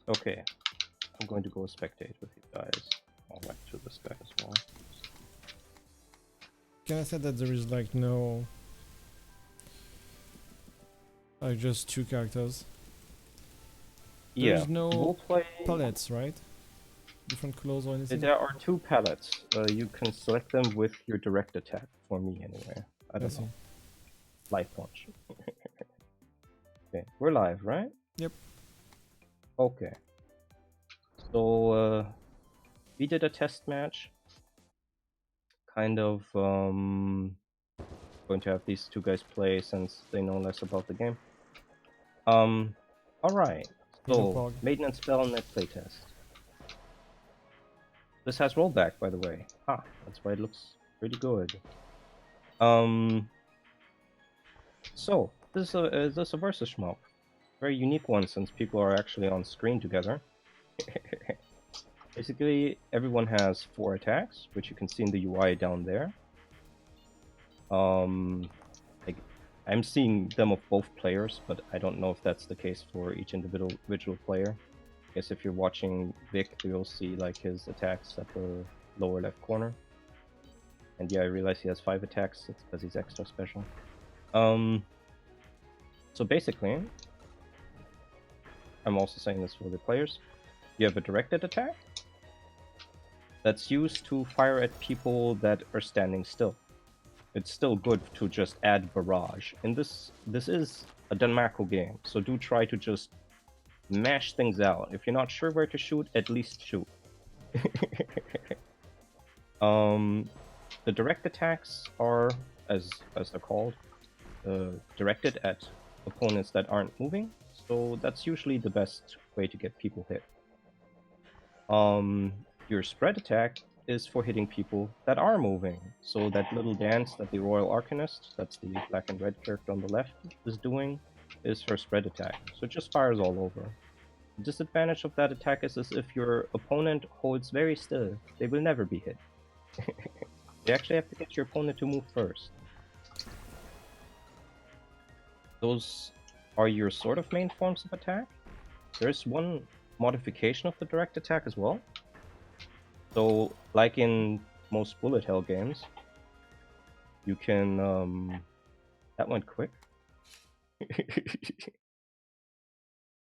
Okay, I'm going to go spectate with you guys. I'll back to this guy as well. Can I say that there is like no... Like just 2 characters? Yeah, There's no we'll play... palettes, right? Different clothes or anything? There are 2 palettes. You can select them with your direct attack, for me anyway. I don't know. Light punch. Okay, we're live, right? Yep. Okay. So, we did a test match. Kind of, going to have these 2 guys play since they know less about the game. Alright. So, Maiden and Spell netplay test. This has rollback, by the way. Ah, that's why it looks pretty good. So, this is a versus shmup. Very unique one since people are actually on screen together. Basically, everyone has 4 attacks, which you can see in the UI down there. Like, I'm seeing them of both players, but I don't know if that's the case for each individual player. I guess if you're watching Vic, you'll see like his attacks at the lower left corner. And yeah, I realize he has 5 attacks. It's because he's extra special. So basically, I'm also saying this for the players. You have a directed attack that's used to fire at people that are standing still. It's still good to just add barrage. And this is a Danmaku game, so do try to just mash things out. If you're not sure where to shoot, at least shoot. The direct attacks are, as they're called, directed at opponents that aren't moving, so that's usually the best way to get people hit. Your spread attack is for hitting people that are moving, so that little dance that the Royal Arcanist, that's the black and red character on the left, is doing, is her spread attack, so it just fires all over. The disadvantage of that attack is if your opponent holds very still, they will never be hit. You actually have to get your opponent to move first. Those are your sort of main forms of attack. There's one modification of the direct attack as well. So, like in most bullet hell games, you can, that went quick.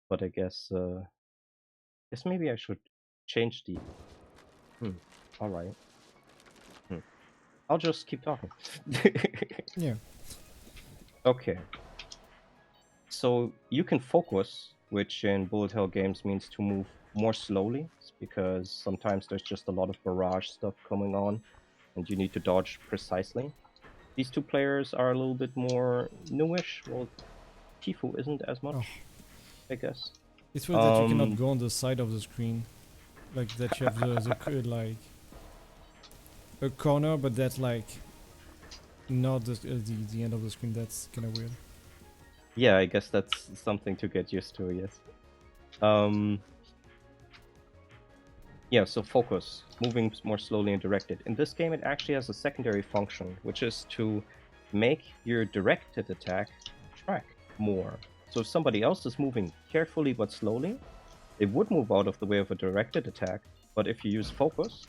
But I guess maybe I should change the, alright. I'll just keep talking. Yeah. Okay. So, you can focus, which in bullet hell games means to move more slowly, because sometimes there's just a lot of barrage stuff coming on, and you need to dodge precisely. These 2 players are a little bit more newish. Well, Tifu isn't as much, I guess. It's weird that you cannot go on the side of the screen. Like, that you have the like, a corner, but that's like, not the end of the screen. That's kind of weird. Yeah, I guess that's something to get used to, yes. Yeah, so focus, moving more slowly and directed. In this game, it actually has a secondary function, which is to make your directed attack track more. So if somebody else is moving carefully but slowly, they would move out of the way of a directed attack, but if you use focus,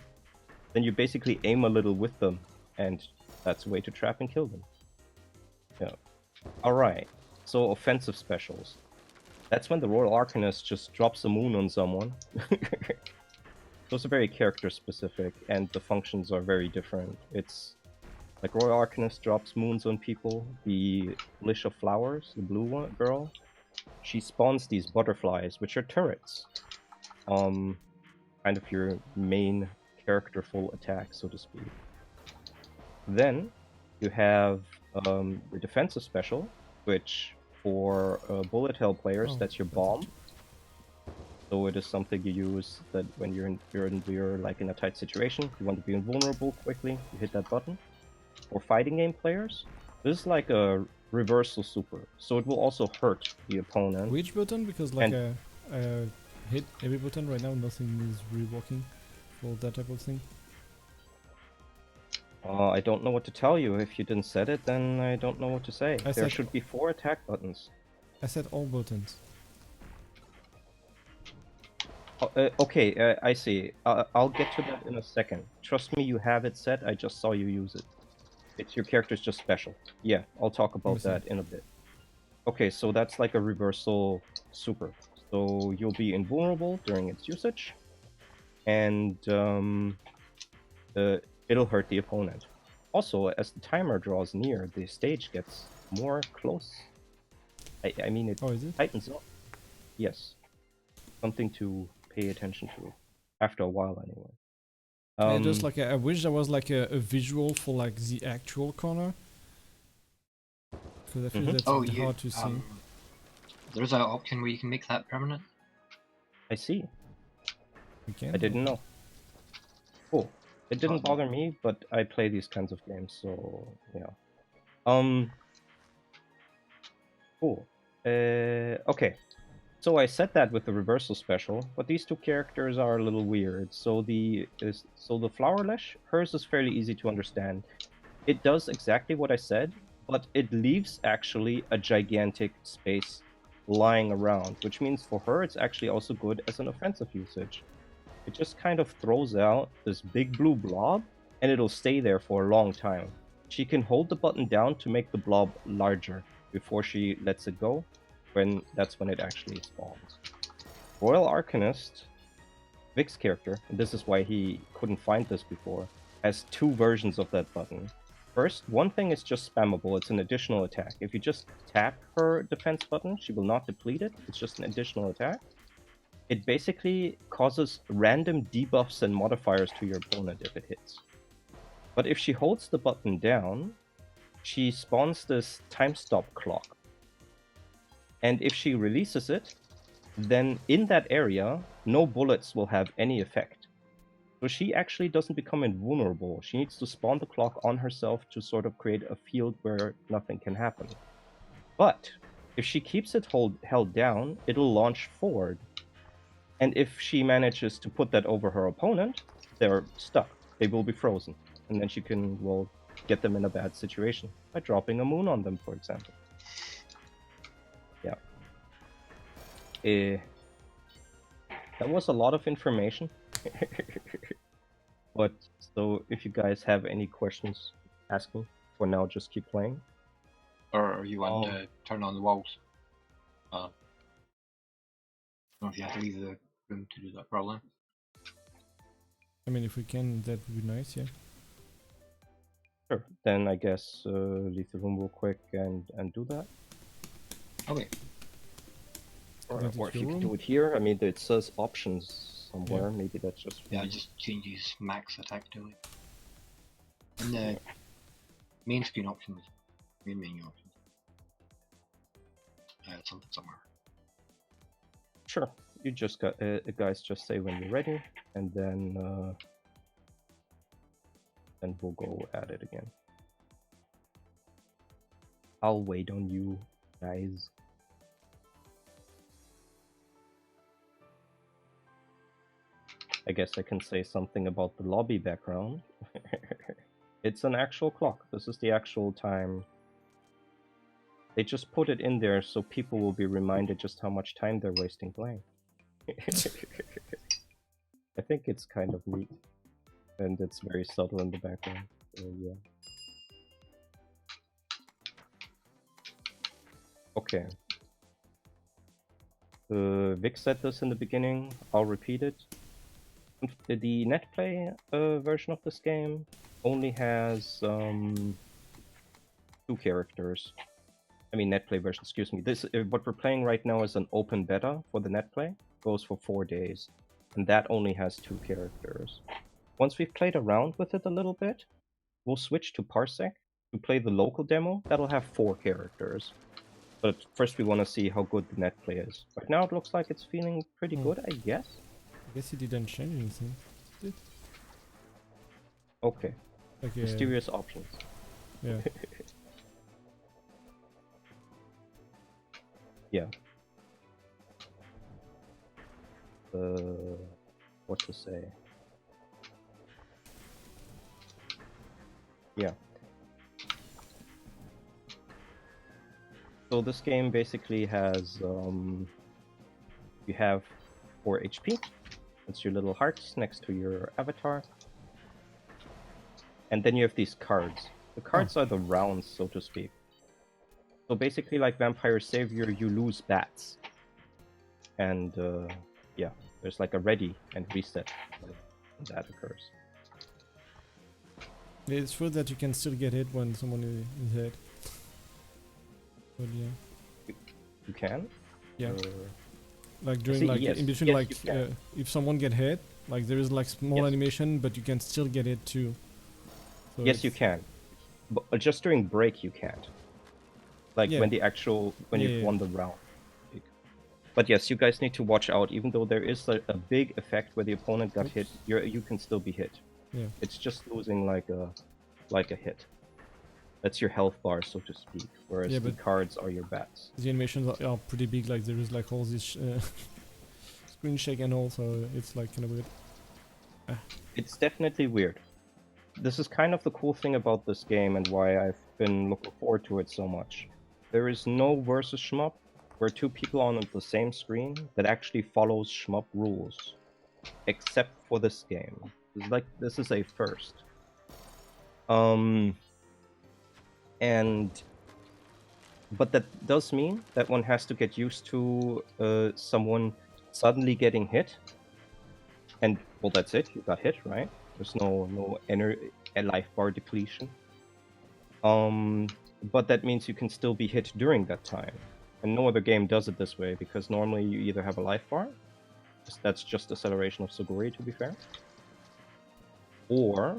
then you basically aim a little with them, and that's a way to trap and kill them. Yeah. Alright, so offensive specials. That's when the Royal Arcanist just drops a moon on someone. Those are very character specific, and the functions are very different. It's like Royal Arcanist drops moons on people. The Lish of Flowers, the blue one girl, she spawns these butterflies, which are turrets. Kind of your main characterful attack, so to speak. Then you have the defensive special, which for bullet hell players, that's your bomb. So it is something you use that when you're like in a tight situation, you want to be invulnerable quickly, you hit that button. For fighting game players, this is like a reversal super, so it will also hurt the opponent. Which button? Because like I hit every button right now, nothing is really working for that type of thing. I don't know what to tell you. If you didn't set it, then I don't know what to say. There should be 4 attack buttons. I said all buttons. Okay, I see. I'll get to that in a second. Trust me, you have it set. I just saw you use it. It's your character's just special. Yeah, I'll talk Let me about see. that in a bit. Okay, so that's like a reversal super. So you'll be invulnerable during its usage, and it'll hurt the opponent. Also, as the timer draws near, the stage gets more close. I mean, it Oh, is it? tightens up. Yes, something to pay attention to after a while, anyway. Yeah, just like I wish there was like a visual for like the actual corner, because I feel that's Oh, hard to see. there's an option where you can make that permanent. I see. You can. I didn't know. Cool. It didn't Awesome. bother me, but I play these kinds of games, so yeah. Cool. Okay. So I said that with the reversal special, but these two characters are a little weird. So the Flowerlash, hers is fairly easy to understand. It does exactly what I said, but it leaves actually a gigantic space lying around, which means for her it's actually also good as an offensive usage. It just kind of throws out this big blue blob, and it'll stay there for a long time. She can hold the button down to make the blob larger before she lets it go, that's when it actually spawns. Royal Arcanist, Vic's character, and this is why he couldn't find this before, has two versions of that button. First, one thing is just spammable, it's an additional attack. If you just tap her defense button, she will not deplete it, it's just an additional attack. It basically causes random debuffs and modifiers to your opponent if it hits. But if she holds the button down, she spawns this time stop clock. And if she releases it, then in that area, no bullets will have any effect. So she actually doesn't become invulnerable. She needs to spawn the clock on herself to sort of create a field where nothing can happen. But if she keeps it held down, it'll launch forward. And if she manages to put that over her opponent, they're stuck. They will be frozen. And then she can, well, get them in a bad situation by dropping a moon on them, for example. Yeah. That was a lot of information. But, so if you guys have any questions, ask me. For now, just keep playing. Or you want to turn on the walls. I don't know if you have to leave the room to do that, probably. I mean, if we can, that would be nice, yeah. Sure. Then I guess leave the room real quick and do that. Okay. Or if you can do it here, I mean, it says options somewhere. Yeah. Maybe that's just... Yeah, just changes max attack to it. And the main screen options, main menu options. Something somewhere. Sure. You just got guys just say when you're ready, and then we'll go at it again. I'll wait on you guys. I guess I can say something about the lobby background. It's an actual clock. This is the actual time. They just put it in there so people will be reminded just how much time they're wasting playing. I think it's kind of neat. And it's very subtle in the background. So, yeah. Okay. Vic said this in the beginning. I'll repeat it. The netplay version of this game only has 2 characters. I mean, netplay version, excuse me. This what we're playing right now is an open beta for the netplay. Goes for 4 days. And that only has 2 characters. Once we've played around with it a little bit, we'll switch to Parsec to play the local demo. That'll have 4 characters. But first we want to see how good the netplay is. Right now it looks like it's feeling pretty good, I guess. I guess he didn't change anything. Did? Okay. Okay. Mysterious options. Yeah. Yeah. What to say? Yeah. So this game basically has you have 4 HP. It's your little hearts next to your avatar. And then you have these cards. The cards are the rounds, so to speak. So basically, like Vampire Savior, you lose bats. And yeah, there's like a ready and reset when that occurs. It's true that you can still get hit when someone is hit. But yeah. You can? Yeah. Or... Like during See, like yes. in between, Yes, like you can. if someone get hit, like there is like small Yes. animation, but you can still get hit too. So Yes, you can. But just during break, you can't. Like Yeah. when the actual when Yeah, you've yeah. won the round. But yes, you guys need to watch out. Even though there is a big effect where the opponent got hit, you can still be hit. Yeah. It's just losing like a hit. That's your health bar, so to speak. Whereas Yeah, the but cards are your bats. The animations are pretty big. Like there is like all this screen shake and all, so it's like kind of weird. It's definitely weird. This is kind of the cool thing about this game and why I've been looking forward to it so much. There is no versus shmup where two people are on the same screen that actually follows shmup rules, except for this game. It's like this is a first. But that does mean that one has to get used to someone suddenly getting hit, and well, that's it. You got hit, right? There's no life bar depletion. But that means you can still be hit during that time, and no other game does it this way because normally you either have a life bar, that's just acceleration of Suguri, to be fair, or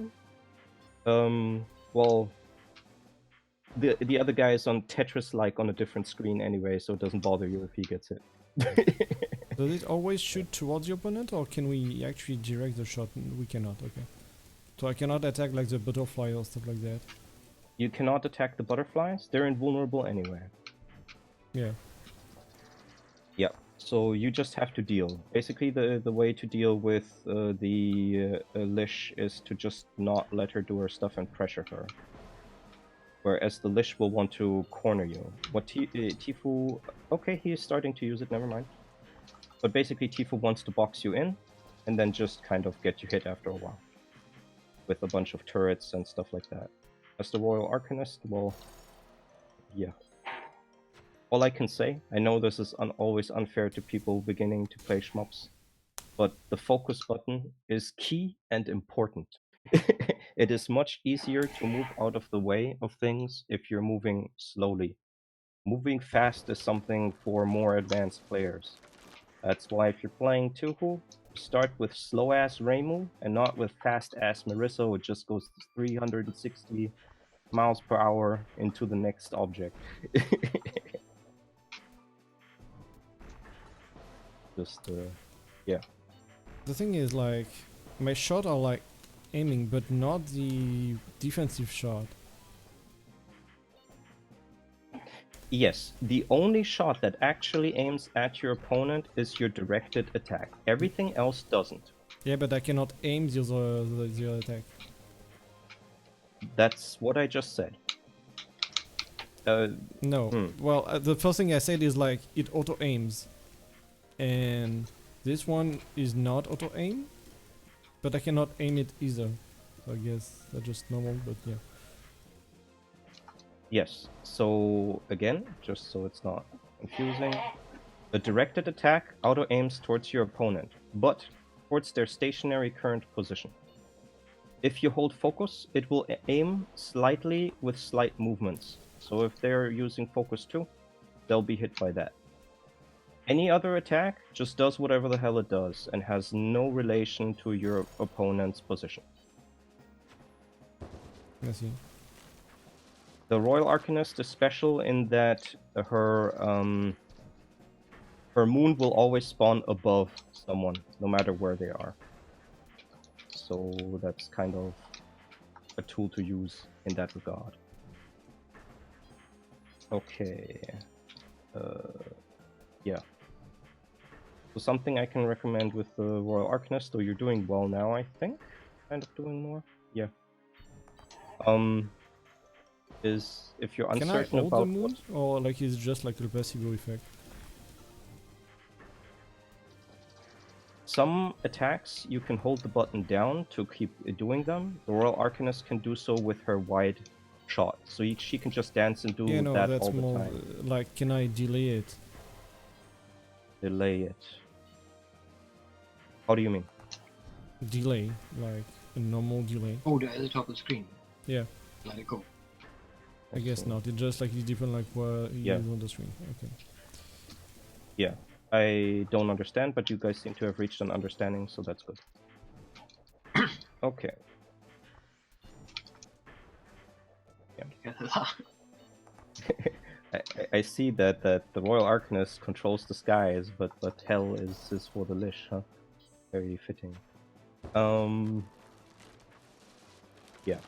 well, the other guy is on Tetris like on a different screen anyway, so it doesn't bother you if he gets hit. Does it always shoot towards the opponent, or can we actually direct the shot? We cannot. Okay. So I cannot attack like the butterfly or stuff like that. You cannot attack the butterflies. They're invulnerable anyway. Yeah. Yeah. So you just have to deal. Basically, the way to deal with the Lish is to just not let her do her stuff and pressure her. Whereas the Lish will want to corner you. What Tifu... Okay, he is starting to use it, never mind. But basically, Tifu wants to box you in, and then just kind of get you hit after a while. With a bunch of turrets and stuff like that. As the Royal Arcanist, well... yeah. All I can say, I know this is always unfair to people beginning to play shmups, but the focus button is key and important. It is much easier to move out of the way of things if you're moving slowly. Moving fast is something for more advanced players. That's why if you're playing Tuhu, start with slow-ass Reimu and not with fast-ass Marissa, who just goes 360 miles per hour into the next object. Just, yeah. The thing is, like, my shot are like aiming, but not the defensive shot. Yes, the only shot that actually aims at your opponent is your directed attack. Everything else doesn't. Yeah, but I cannot aim the other attack. That's what I just said. No. Well, the first thing I said is like it auto aims, and this one is not auto aim, but I cannot aim it either. So I guess that's just normal, but yeah. Yes, so again, just so it's not confusing, a directed attack auto aims towards your opponent, but towards their stationary current position. If you hold focus, it will aim slightly with slight movements. So if they're using focus 2, they'll be hit by that. Any other attack just does whatever the hell it does and has no relation to your opponent's position. I see. The Royal Arcanist is special in that her moon will always spawn above someone, no matter where they are. So that's kind of a tool to use in that regard. Okay. Yeah. So something I can recommend with the Royal Arcanist, though you're doing well now, I think? Kind of doing more? Yeah. is if you're Can I uncertain hold the about moon, or like it's just like a placebo effect? some attacks, you can hold the button down to keep doing them. The Royal Arcanist can do so with her wide shot, so she can just dance and do Yeah, no, that that's all the more time. like, can I delay it? Delay it. How do you mean? Delay, like a normal delay. Hold it at the top of the screen. Yeah, Let it go. I guess not. It just like it depends like where you Yeah. use on the screen. Okay. Yeah, I don't understand, but you guys seem to have reached an understanding, so that's good. Okay. Yeah. I see that the Royal Arcanist controls the skies, but hell is for the Lich, huh? Very fitting. Yeah.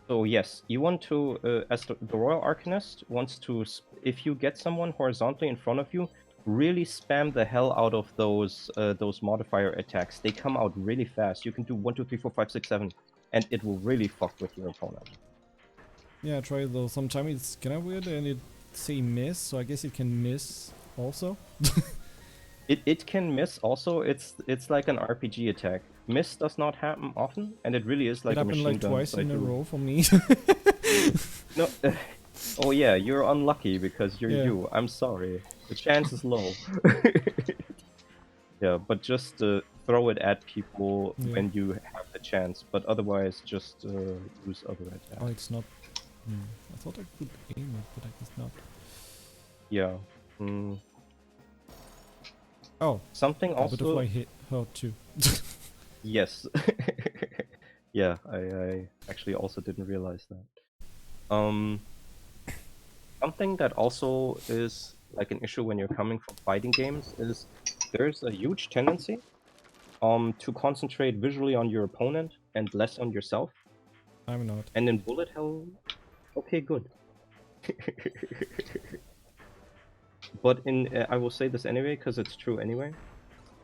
So yes, you want to, as the Royal Arcanist wants to, if you get someone horizontally in front of you, really spam the hell out of those modifier attacks. They come out really fast. You can do 1, 2, 3, 4, 5, 6, 7, and it will really fuck with your opponent. Yeah, I tried though. Sometimes it's kind of weird and it say miss, so I guess it can miss also. It can miss also. It's like an RPG attack. Miss does not happen often, and it really is like It a happened machine like gun. twice in a row for me. No. Oh yeah, you're unlucky because you're Yeah. you. I'm sorry. The chance is low. Yeah, but just throw it at people Yeah. when you have the chance. But otherwise, just use other Oh, attacks. it's not. I thought I could aim it, but I guess not. Yeah. Mm. Oh, Something the also. butterfly hit hurt too. Yes. Yeah, I actually also didn't realize that. Something that also is like an issue when you're coming from fighting games is there's a huge tendency to concentrate visually on your opponent and less on yourself. I'm not. And in bullet hell, okay, good. But in I will say this anyway because it's true anyway.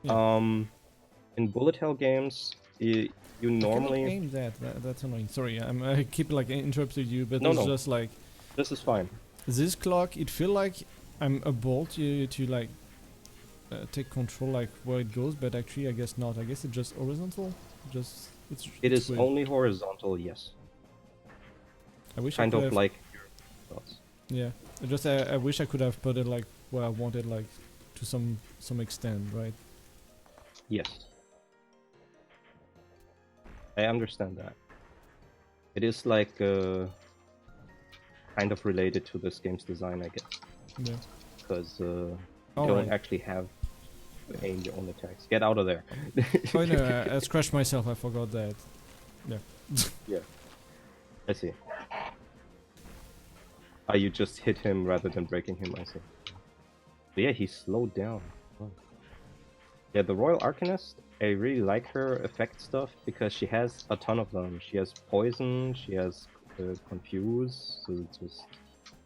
Yeah. In bullet hell games, you I cannot normally aim that. That's annoying. Sorry, I keep like interrupting you, but No, it's no. just like This is fine. this clock. It feel like I'm able to like take control like where it goes, but actually I guess not. I guess it's just horizontal. Just It it's is weird. only horizontal, yes. I wish Kind I could of have. like your thoughts. Yeah. I wish I could have put it like where I wanted, like to some extent, right? Yes. I understand that. It is like kind of related to this game's design, I guess. Yeah. Because you All don't right. actually have to aim your own attacks. Get out of there. Oh no, I scratched myself. I forgot that. Yeah. Yeah. I see. Ah, you just hit him rather than breaking him, I see. But yeah, he slowed down. Oh. Yeah, the Royal Arcanist, I really like her effect stuff because she has a ton of them. She has poison, she has confuse, so it's just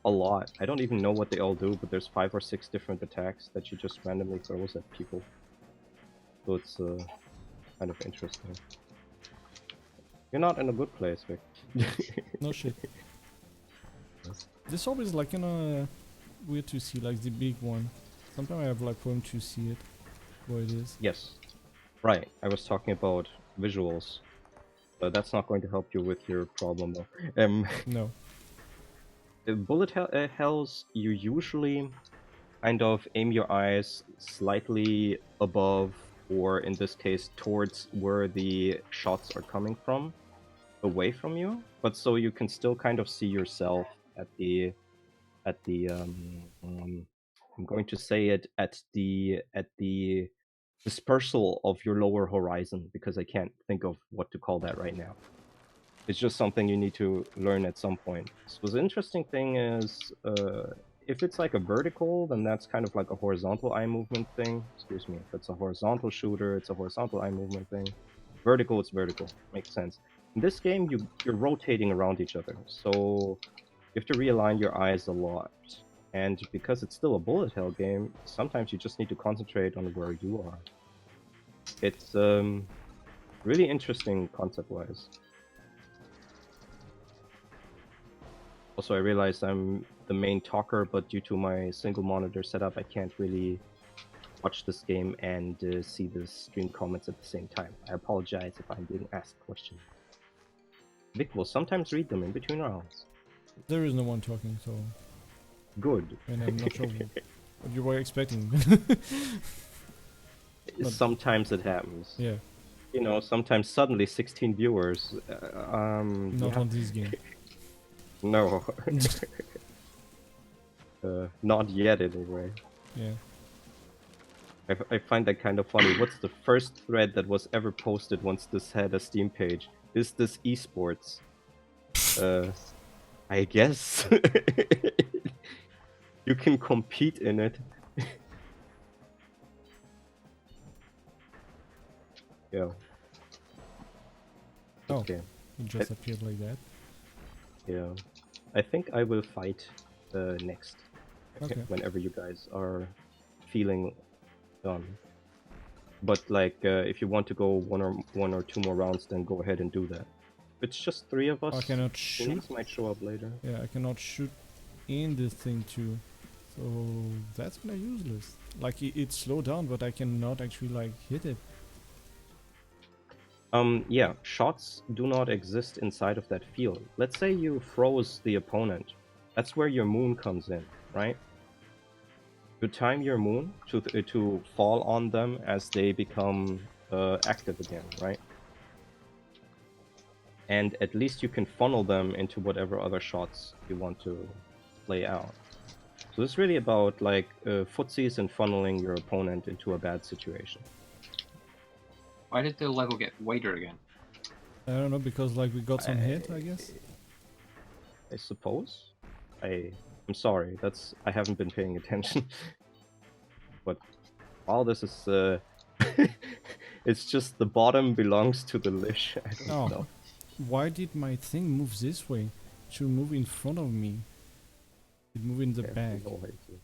a lot. I don't even know what they all do, but there's 5 or 6 different attacks that she just randomly throws at people. So it's kind of interesting. You're not in a good place, Vic. No shit. This orb is like weird to see, like the big one. Sometimes I have like problem to see it where it is. Yes. Right, I was talking about visuals. But that's not going to help you with your problem though. No. Bullet hells, you usually kind of aim your eyes slightly above, or in this case, towards where the shots are coming from, away from you, but so you can still kind of see yourself at the I'm going to say it at the dispersal of your lower horizon, because I can't think of what to call that right now. It's just something you need to learn at some point. So the interesting thing is, if it's like a vertical, then that's kind of like a horizontal eye movement thing. Excuse me. If it's a horizontal shooter, it's a horizontal eye movement thing. Vertical, it's vertical. Makes sense. In this game, you're rotating around each other, so you have to realign your eyes a lot. And because it's still a bullet hell game, sometimes you just need to concentrate on where you are. It's Really interesting concept-wise. Also, I realized I'm the main talker, but due to my single monitor setup, I can't really watch this game and see the stream comments at the same time. I apologize if I'm being asked questions. Vic will sometimes read them in between rounds. There is no one talking, so... Good. And I'm not sure what you were expecting. But- Sometimes it happens. Yeah, You know, sometimes suddenly 16 viewers. not yeah. on this game. No. Not yet, anyway. Yeah. I find that kind of funny. What's the first thread that was ever posted once this had a Steam page? Is this esports? I guess. You can compete in it. Yeah. Oh. Okay. It just appeared like that. Yeah. I think I will fight next. Okay. Whenever you guys are feeling done. But like, if you want to go one or two more rounds, then go ahead and do that. It's just 3 of us. I cannot shoot. Teammates might show up later. Yeah, I cannot shoot in this thing too. So that's kinda useless. Like it slowed down, but I cannot actually like hit it. Yeah, shots do not exist inside of that field. Let's say you froze the opponent. That's where your moon comes in, right? You time your moon to fall on them as they become active again, right? And at least you can funnel them into whatever other shots you want to play out. So it's really about like footsies and funneling your opponent into a bad situation. Why did the level get wider again? I don't know, because like we got some hit, I guess. I suppose. I'm sorry. I haven't been paying attention. But all this is it's just the bottom belongs to the Lich. I don't know. Why did my thing move this way? It should move in front of me. It move in the back. No idea.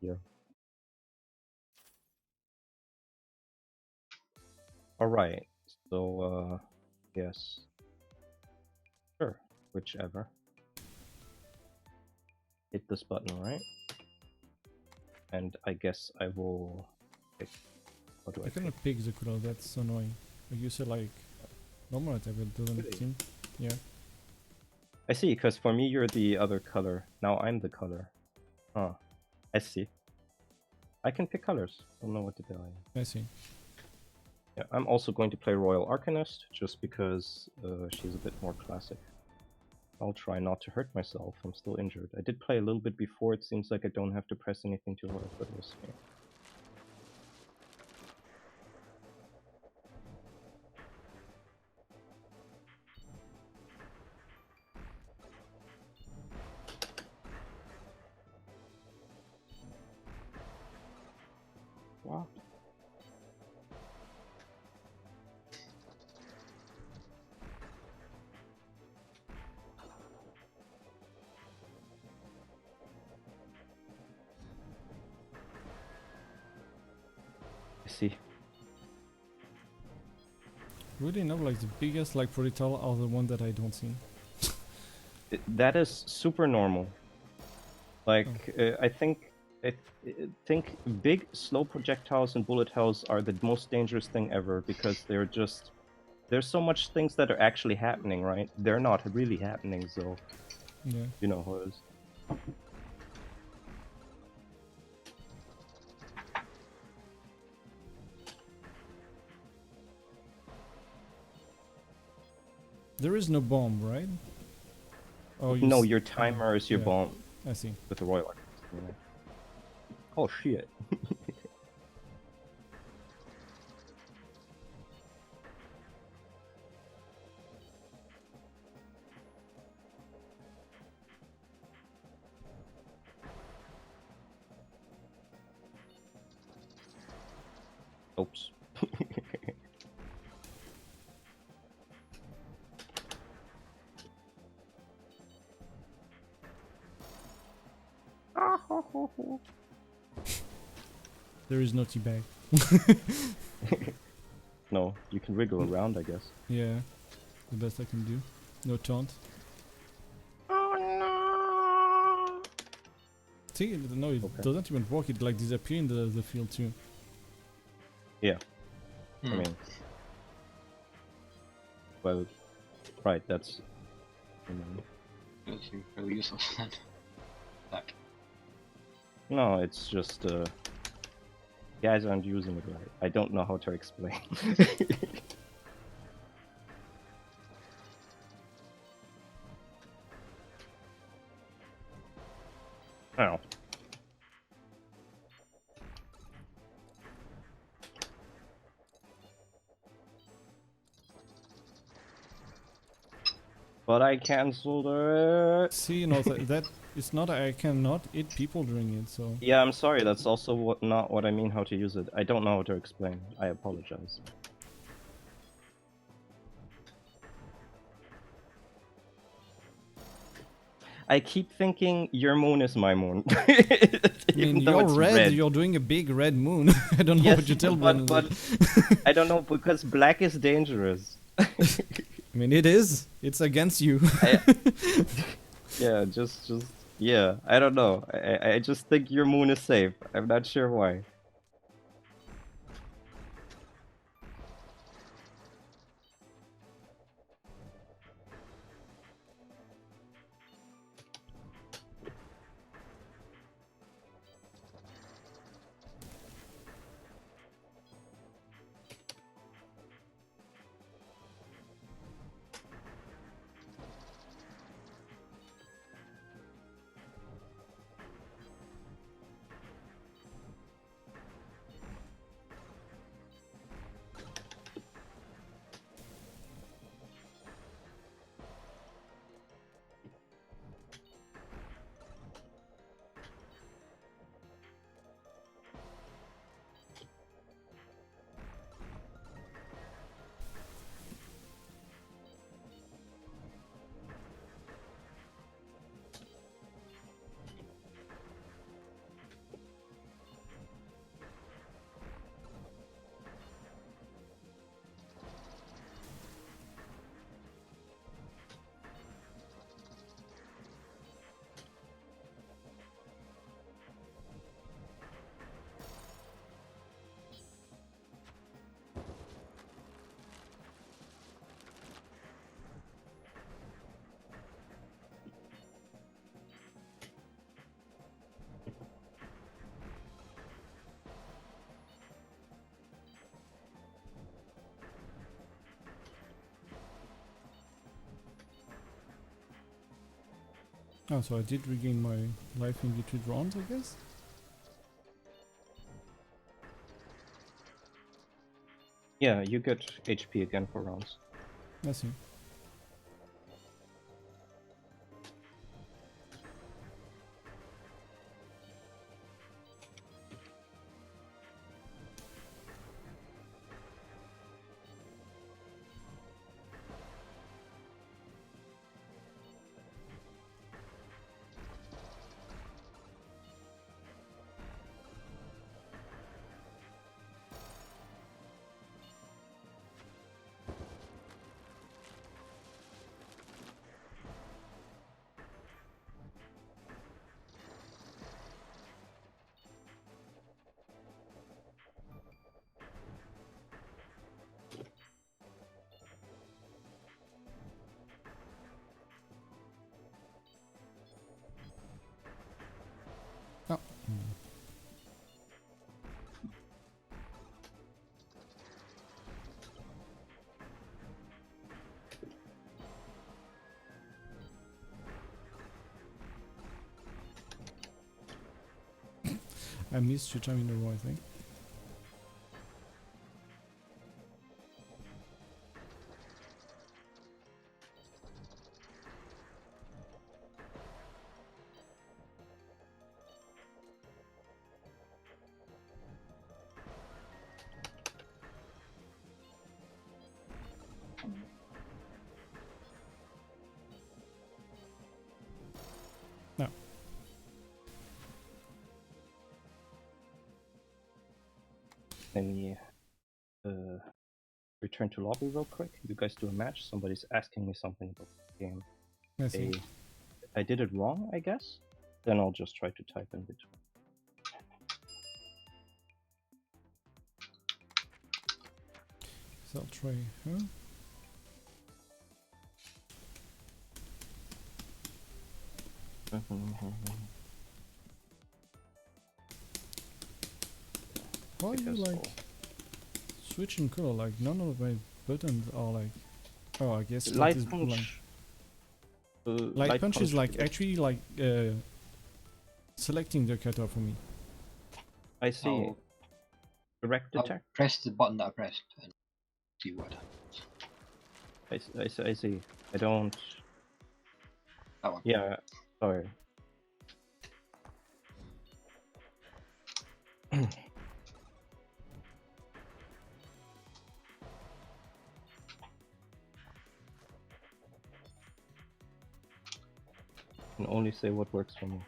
Yeah. Alright. So yes. Sure. Whichever. Hit this button, right? And I guess I will pick. What do I I pick? cannot pick the color, that's annoying. Like you said, like normal attack, it doesn't Really? seem. Yeah. I see, because for me you're the other color. Now I'm the color. Huh. I see. I can pick colors. Don't know what to tell you. I see. Yeah, I'm also going to play Royal Arcanist, just because she's a bit more classic. I'll try not to hurt myself. I'm still injured. I did play a little bit before. It seems like I don't have to press anything too hard, but we'll see. Wow. I see. Really no, like the biggest like projectile are the one that I don't see. That is super normal. Like, I think big, slow projectiles and bullet hells are the most dangerous thing ever, because there's so much things that are actually happening, right? They're not really happening, so Yeah. you know how it is. There is no bomb, right? Oh, No, your timer is your yeah. bomb I see. with the Royal Arcanist. Yeah. Oh shit. Oops. There is no teabag. No, you can wriggle around, I guess. Yeah, the best I can do. No taunt. Oh no! See, no, it doesn't even work. It like disappear in the field too. Yeah, I Hmm. mean, well, right. That's. That seems fairly useless then. Like, No, it's just guys aren't using it right. I don't know how to explain. Oh. But I cancelled it. See, no, that it's not. I cannot eat people during it. So Yeah, I'm sorry. That's also not what I mean. How to use it? I don't know how to explain. I apologize. I keep thinking your moon is my moon. I Even mean, though you're it's red. You're doing a big red moon. I don't know Yes, what you tell but, me. but I don't know because black is dangerous. I mean, it is. It's against you. Yeah, just yeah. I don't know. I just think your moon is safe. I'm not sure why. Oh, so I did regain my life in between rounds, I guess? Yeah, you get HP again for rounds. I see. Oh. I missed 2 times in a row, I think. No. Any return to lobby real quick. You guys do a match. Somebody's asking me something about the game. I see. If I did it wrong, I guess. Then I'll just try to type in between. So I'll try, huh? Why are you like switching color? Like none of my buttons are like. Oh, I guess light that is punch. light punch is like actually like selecting the cutter for me. I see. I'll- Direct I'll attack. press the button that I pressed and see what happens. I see. I don't. That one. Yeah. Sorry. Can only say what works for me.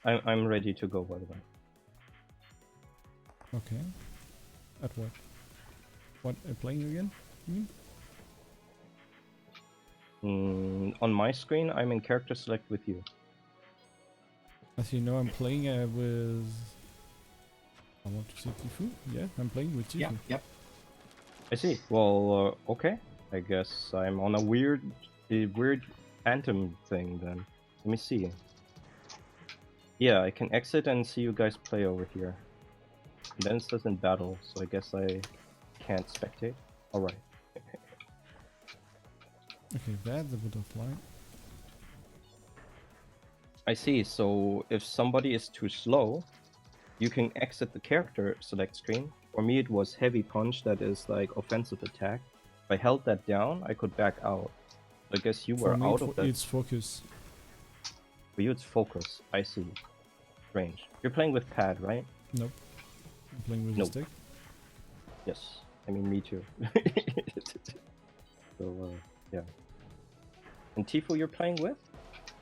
I'm ready to go, by the way. Okay. At what? What? Playing again? You mean? On my screen, I'm in character select with you. As you know, I'm playing with. I want to say Tifu. Yeah, I'm playing with Tifu. Yeah, yep. I see. Well, okay. I guess I'm on a weird Anthem thing then. Let me see. Yeah, I can exit and see you guys play over here. And then it says in battle, so I guess I can't spectate. Alright. Okay, that's a bit of light. I see, so if somebody is too slow, you can exit the character select screen. For me it was heavy punch, that is like offensive attack. If I held that down, I could back out. I guess you were For me, out of that. it's focus. For you it's focus, I see. Range. You're playing with pad, right? Nope. I'm playing with Nope. a stick. Yes. I mean, me too. So, yeah. And Tifu you're playing with?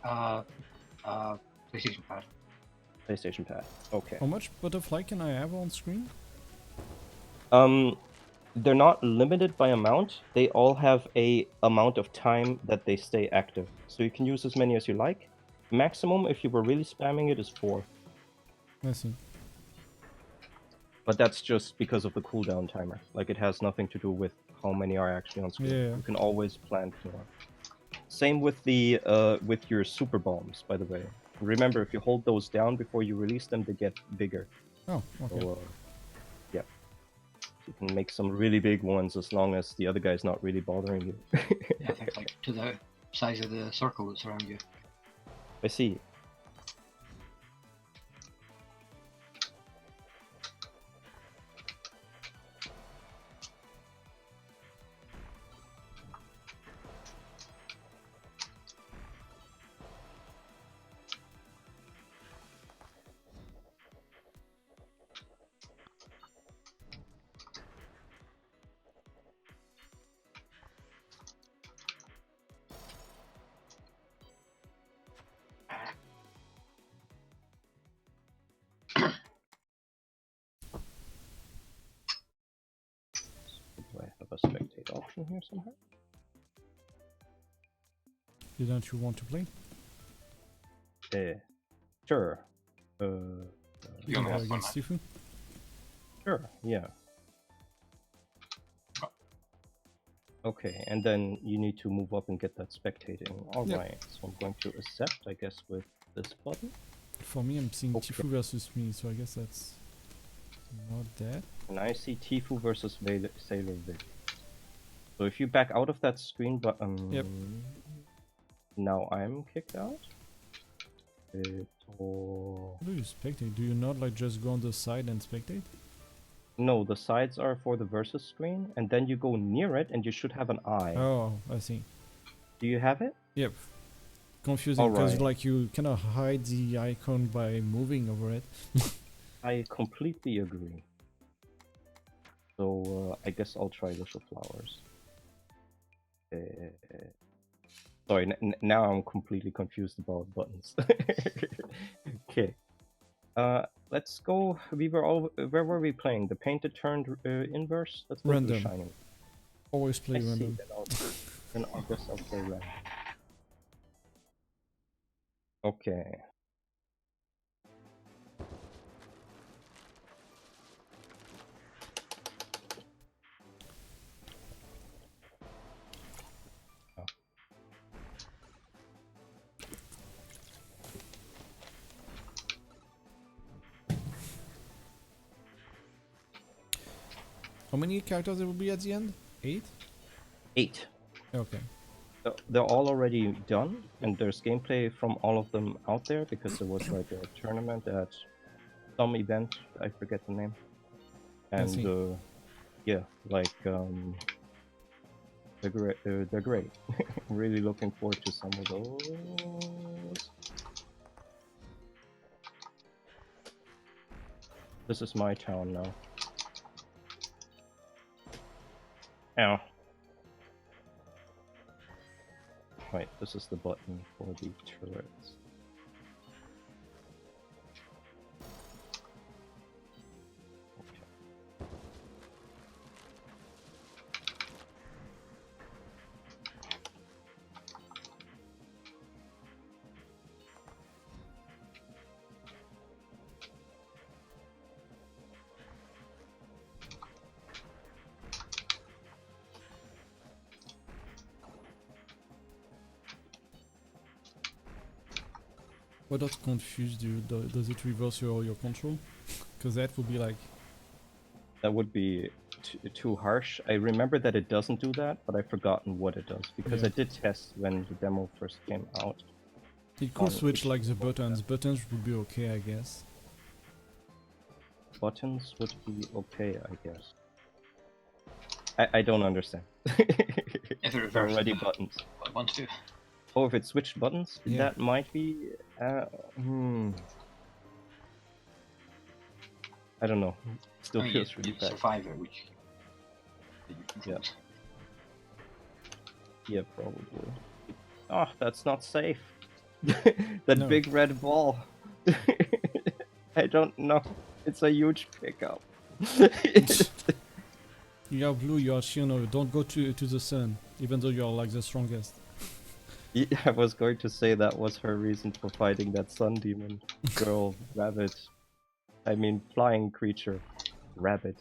PlayStation pad. PlayStation pad. Okay. How much butterfly can I have on screen? They're not limited by amount. They all have a amount of time that they stay active. So you can use as many as you like. Maximum, if you were really spamming it, is 4. I see. But that's just because of the cooldown timer. Like, it has nothing to do with how many are actually on screen. Yeah. You can always plan more. Same with the with your super bombs, by the way. Remember, if you hold those down before you release them, they get bigger. Oh, okay. So, yeah. You can make some really big ones as long as the other guy's not really bothering you. Yeah, I think like to the size of the circle that's around you. I see. Do I have a spectate option here somehow? Didn't you want to play? Sure. You only have one against match. Tifu? Sure, yeah. Okay, and then you need to move up and get that spectating. Alright, so I'm going to accept, I guess, with this button. For me, I'm seeing Okay. Tifu versus me, so I guess that's not that. And I see Tifu versus Sailor Vic. So if you back out of that screen button... Yep. Now I'm kicked out? Or... How do you spectate? Do you not like just go on the side and spectate? No, the sides are for the versus screen, and then you go near it and you should have an eye. Oh, I see. Do you have it? Yep. Confusing because Alright. like you cannot hide the icon by moving over it. I completely agree. So I guess I'll try Little Flowers. Sorry, now I'm completely confused about buttons. Okay. Let's go. Where were we playing? The painted turned inverse? Let's go to Random. Shining. Always play I see, random. then I guess I'll play random. Okay. How many characters there will be at the end? 8? 8. Okay. They're all already done, and there's gameplay from all of them out there because there was like a tournament at some event, I forget the name. And yeah, like they're great. They're great. I'm really looking forward to some of those. This is my town now. Ow. Right, this is the button for the turrets. What does confuse you? Does it reverse your control? Because that would be like... That would be too harsh. I remember that it doesn't do that, but I've forgotten what it does because Yeah. I did test when the demo first came out. It could switch like the buttons. Buttons would be okay, I guess. Buttons would be okay, I guess. I don't understand. If it reverses Already buttons. what I want to do. Oh, if it switched buttons, Yeah. that might be. I don't know. Still I mean, feels really you bad. survive it, which Yeah. Yeah, probably. Oh, that's not safe. That No. big red ball. I don't know. It's a huge pickup. You are blue, you are Shino, don't go to the sun, even though you are like the strongest. Yeah, I was going to say that was her reason for fighting that sun demon girl, rabbit. I mean, flying creature, rabbit.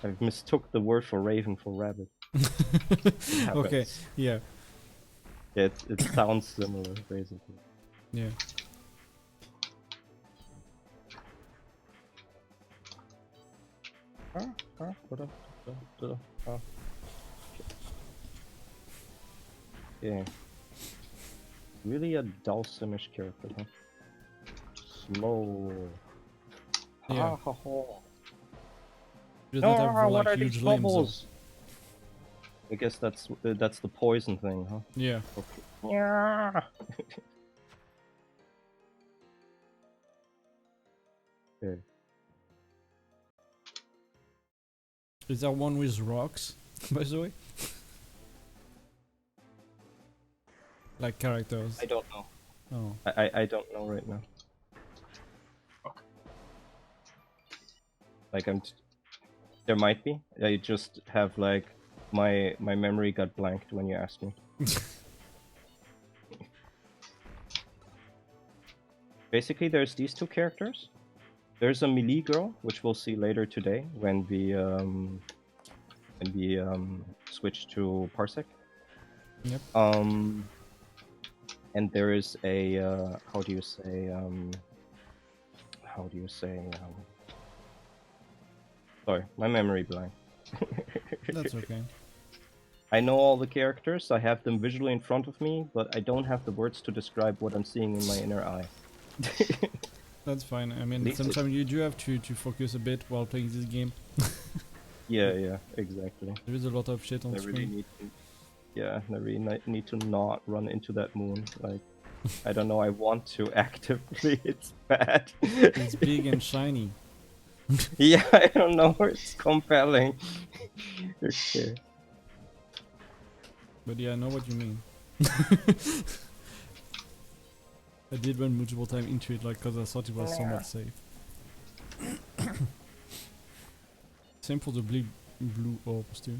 I mistook the word for raven for rabbit. Okay, Rabbits. yeah, It sounds similar, basically. yeah. Yeah. Really a Dulcimish character, huh? Slow. Yeah. Ha ha ha. Does not have what like are huge these limbs. bubbles? I guess that's the poison thing, huh? Yeah. Okay. Yeah. Okay. Is there one with rocks, by the way? Like characters. I don't know. Oh. I don't know right now. Like there might be. I just have like my memory got blanked when you asked me. Basically, there's these two characters. There's a melee girl, which we'll see later today when we switch to Parsec. Yep. And there is a how do you say sorry, my memory blank. That's okay. I know all the characters, I have them visually in front of me, but I don't have the words to describe what I'm seeing in my inner eye. That's fine. I mean, least sometimes you do have to focus a bit while playing this game. Yeah, exactly. There is a lot of shit on I screen. really need to, I really need to not run into that moon. Like, I don't know, I want to actively, it's bad. It's big and shiny. Yeah, I don't know, it's compelling. Okay. But yeah, I know what you mean. I did run multiple times into it, like, cause I thought it was somewhat safe. Same for the blue orbs too.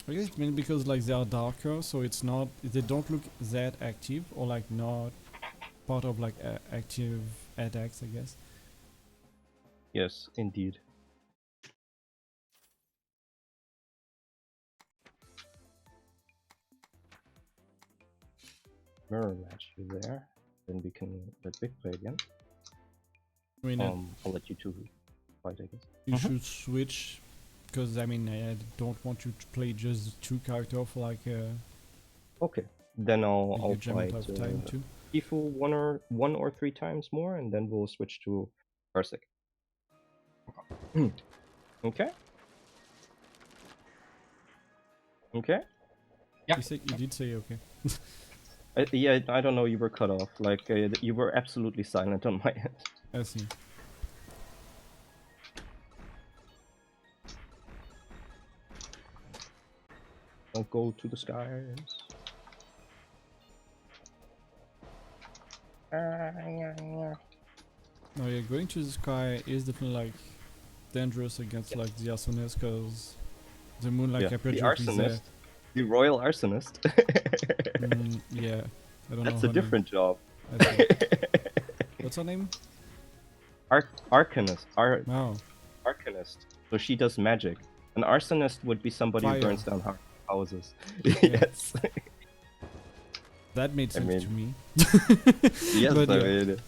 I guess it's mainly because like they are darker, so it's not, they don't look that active or like not part of like active attacks, I guess. Yes, indeed. Mirror match you there. Then we can let Big play again. I mean, I'll let you two fight, I guess. you should switch, because I mean, I don't want you to play just two characters for like Okay, then I'll huge amount fight of time too. Tifu one or three times more, and then we'll switch to Parsec. Okay. Okay. Yeah. You did say okay. Yeah, I don't know. You were cut off. Like you were absolutely silent on my end. I see. Don't go to the skies. No, yeah, going to the sky is definitely like dangerous against like the arsonist, because the moon like The aperture is there. arsonist, the royal arsonist. Yeah, I don't know. That's a her different job. name. I see. What's her name? Arcanist. Oh, Arcanist. So she does magic. An arsonist would be somebody Fire. who burns down houses. Yeah. Yes. that made sense mean- to me. Yes, But I yeah. mean.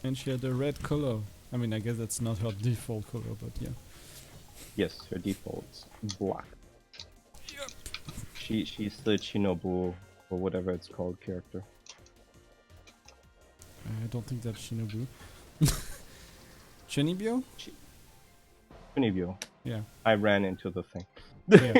And she had a red color. I mean, I guess that's not her default color, but yeah. Yes, her default's black. She's the Shinobu or whatever it's called character. I don't think that's Shinobu. Shinibyo? Shunibyo. Yeah. I ran into the thing. Yeah.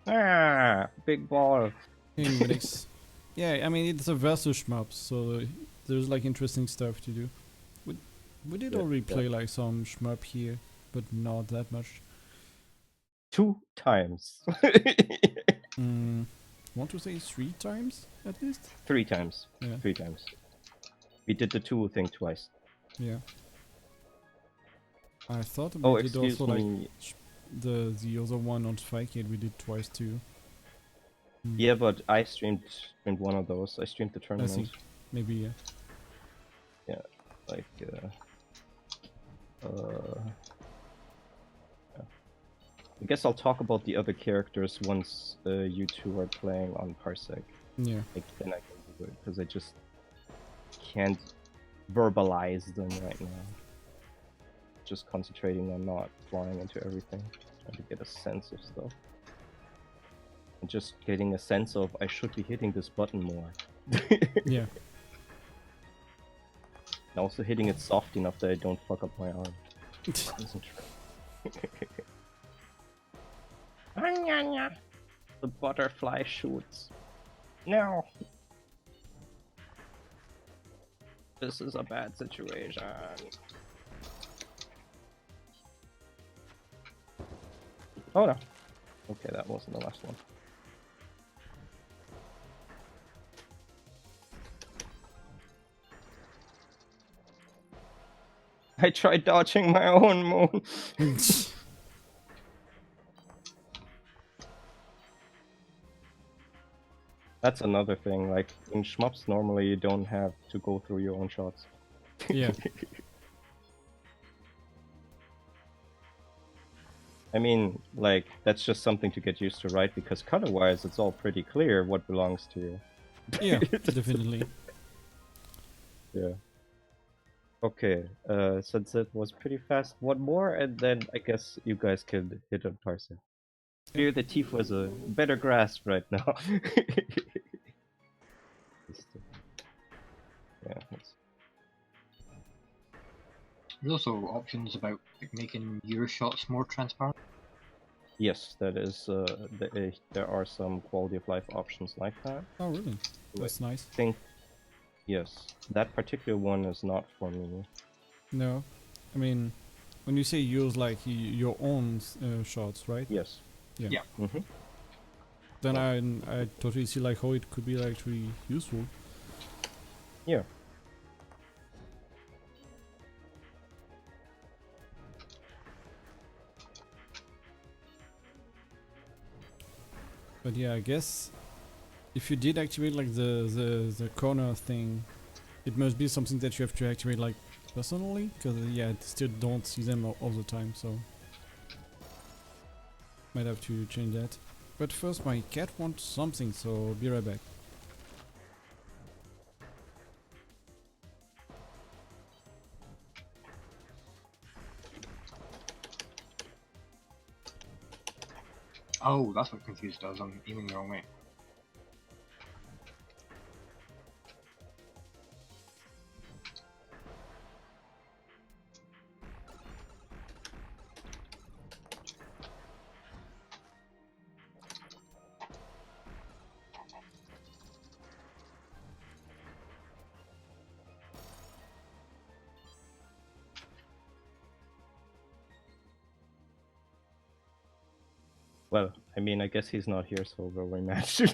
Ah, big ball. Anyways, yeah, I mean it's a versus shmup, so there's like interesting stuff to do. We did Yeah, already yeah. play like some shmup here, but not that much. 2 times. Want to say 3 times at least? 3 times. Yeah. 3 times. We did the 2 thing twice. Yeah. I thought we Oh, did excuse also like me. the other one on Spikegate we did twice too. Yeah, but I streamed one of those. I streamed the I tournament. see. Maybe yeah. Yeah, like yeah. I guess I'll talk about the other characters once you two are playing on Parsec. Yeah. Like then I can do it because I just can't verbalize them right now. Just concentrating on not flying into everything, trying to get a sense of stuff. And just getting a sense of I should be hitting this button more. Yeah. And also hitting it soft enough that I don't fuck up my arm. Concentrate. The butterfly shoots. No! This is a bad situation. Oh no. Okay, that wasn't the last one. I tried dodging my own moon. That's another thing, like, in shmups normally you don't have to go through your own shots. Yeah. I mean, like, that's just something to get used to, right? Because color-wise, it's all pretty clear what belongs to you. Yeah, definitely. Yeah. Okay, since it was pretty fast, one more, and then I guess you guys can hit on Parson. Fear the Tief was a better grasp right now. Yeah, There's also options about like, making your shots more transparent. Yes, that is. There are some quality of life options like that. Oh, really? So That's nice. I think yes, that particular one is not for me. No, I mean, when you say use like your own shots, right? Yes. Yeah. Yeah. Mm-hmm. Then I totally see like how it could be like really useful. Yeah. But yeah, I guess if you did activate like the corner thing, it must be something that you have to activate like personally, because yeah, I still don't see them all the time, so might have to change that. But first, my cat wants something, so be right back. Oh, that's what confused does. I'm aiming the wrong way. Well, I mean, I guess he's not here, so we'll rematch.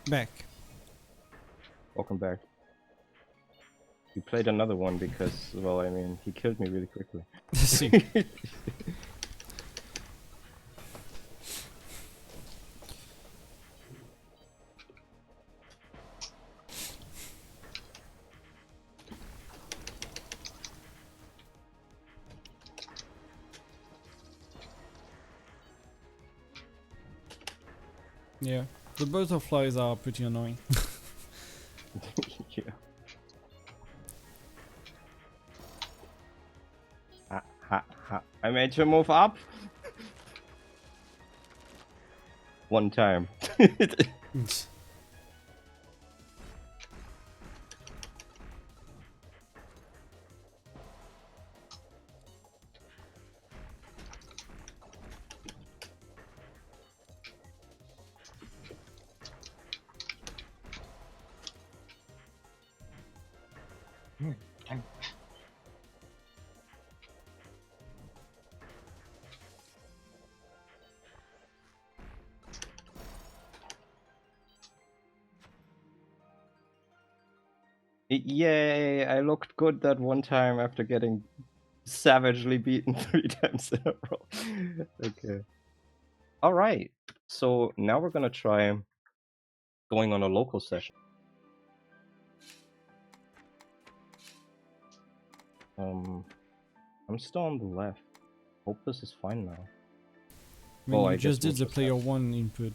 Back. Welcome back. You played another one because, well, I mean, he killed me really quickly. See. Yeah, the butterflies are pretty annoying. Yeah. Ha, ha, ha. I made you move up. One time. Dang. Yay! I looked good that one time after getting savagely beaten 3 times in a row. Okay. Alright. So now we're gonna try going on a local session. I'm still on the left. Hope this is fine now. I mean, Oh, you I guess just did we'll the player have- one input.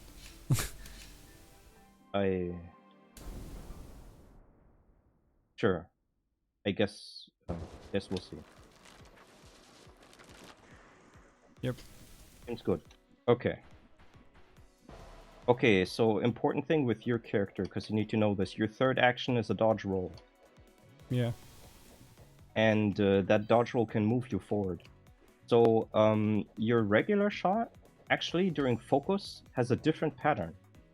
Sure. I guess we'll see. Yep. Seems good. Okay. Okay, so important thing with your character, because you need to know this. Your third action is a dodge roll. Yeah. And that dodge roll can move you forward. So your regular shot, actually during focus, has a different pattern.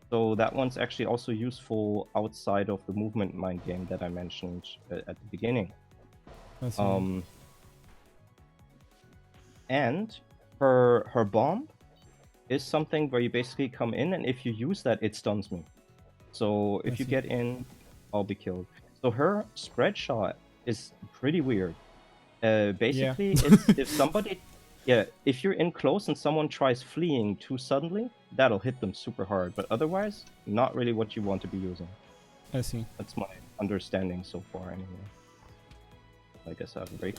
So that one's actually also useful outside of the movement mind game that I mentioned at the beginning. That's all. And her bomb is something where you basically come in, and if you use that, it stuns me. So if you get in, I'll be killed. So her spread shot is pretty weird. Basically, it's if somebody, if you're in close and someone tries fleeing too suddenly, that'll hit them super hard. But otherwise, not really what you want to be using. I see. That's my understanding so far, anyway. I guess I have a break.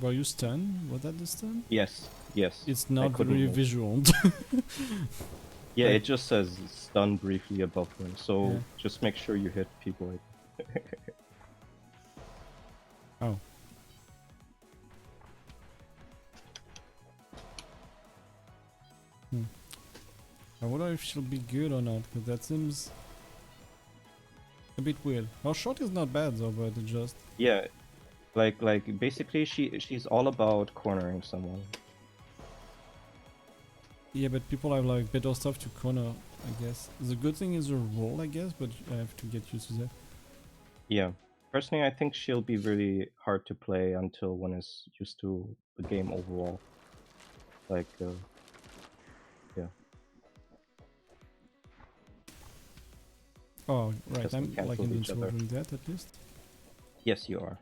Were you stunned? Was that the stun? Yes, yes. It's I not couldn't very move. visual. Yeah, Like- it just says stun briefly above them. So Yeah. just make sure you hit people. Oh. I wonder if she'll be good or not, because that seems a bit weird. Her shot is not bad though, but it just... Yeah, like basically she's all about cornering someone. Yeah, but people have like better stuff to corner, I guess. The good thing is a roll, I guess, but I have to get used to that. Yeah. Personally, I think she'll be really hard to play until one is used to the game overall. Like, yeah. Oh, right, Because we I'm like cancel each invincible other. doing that at least. Yes, you are.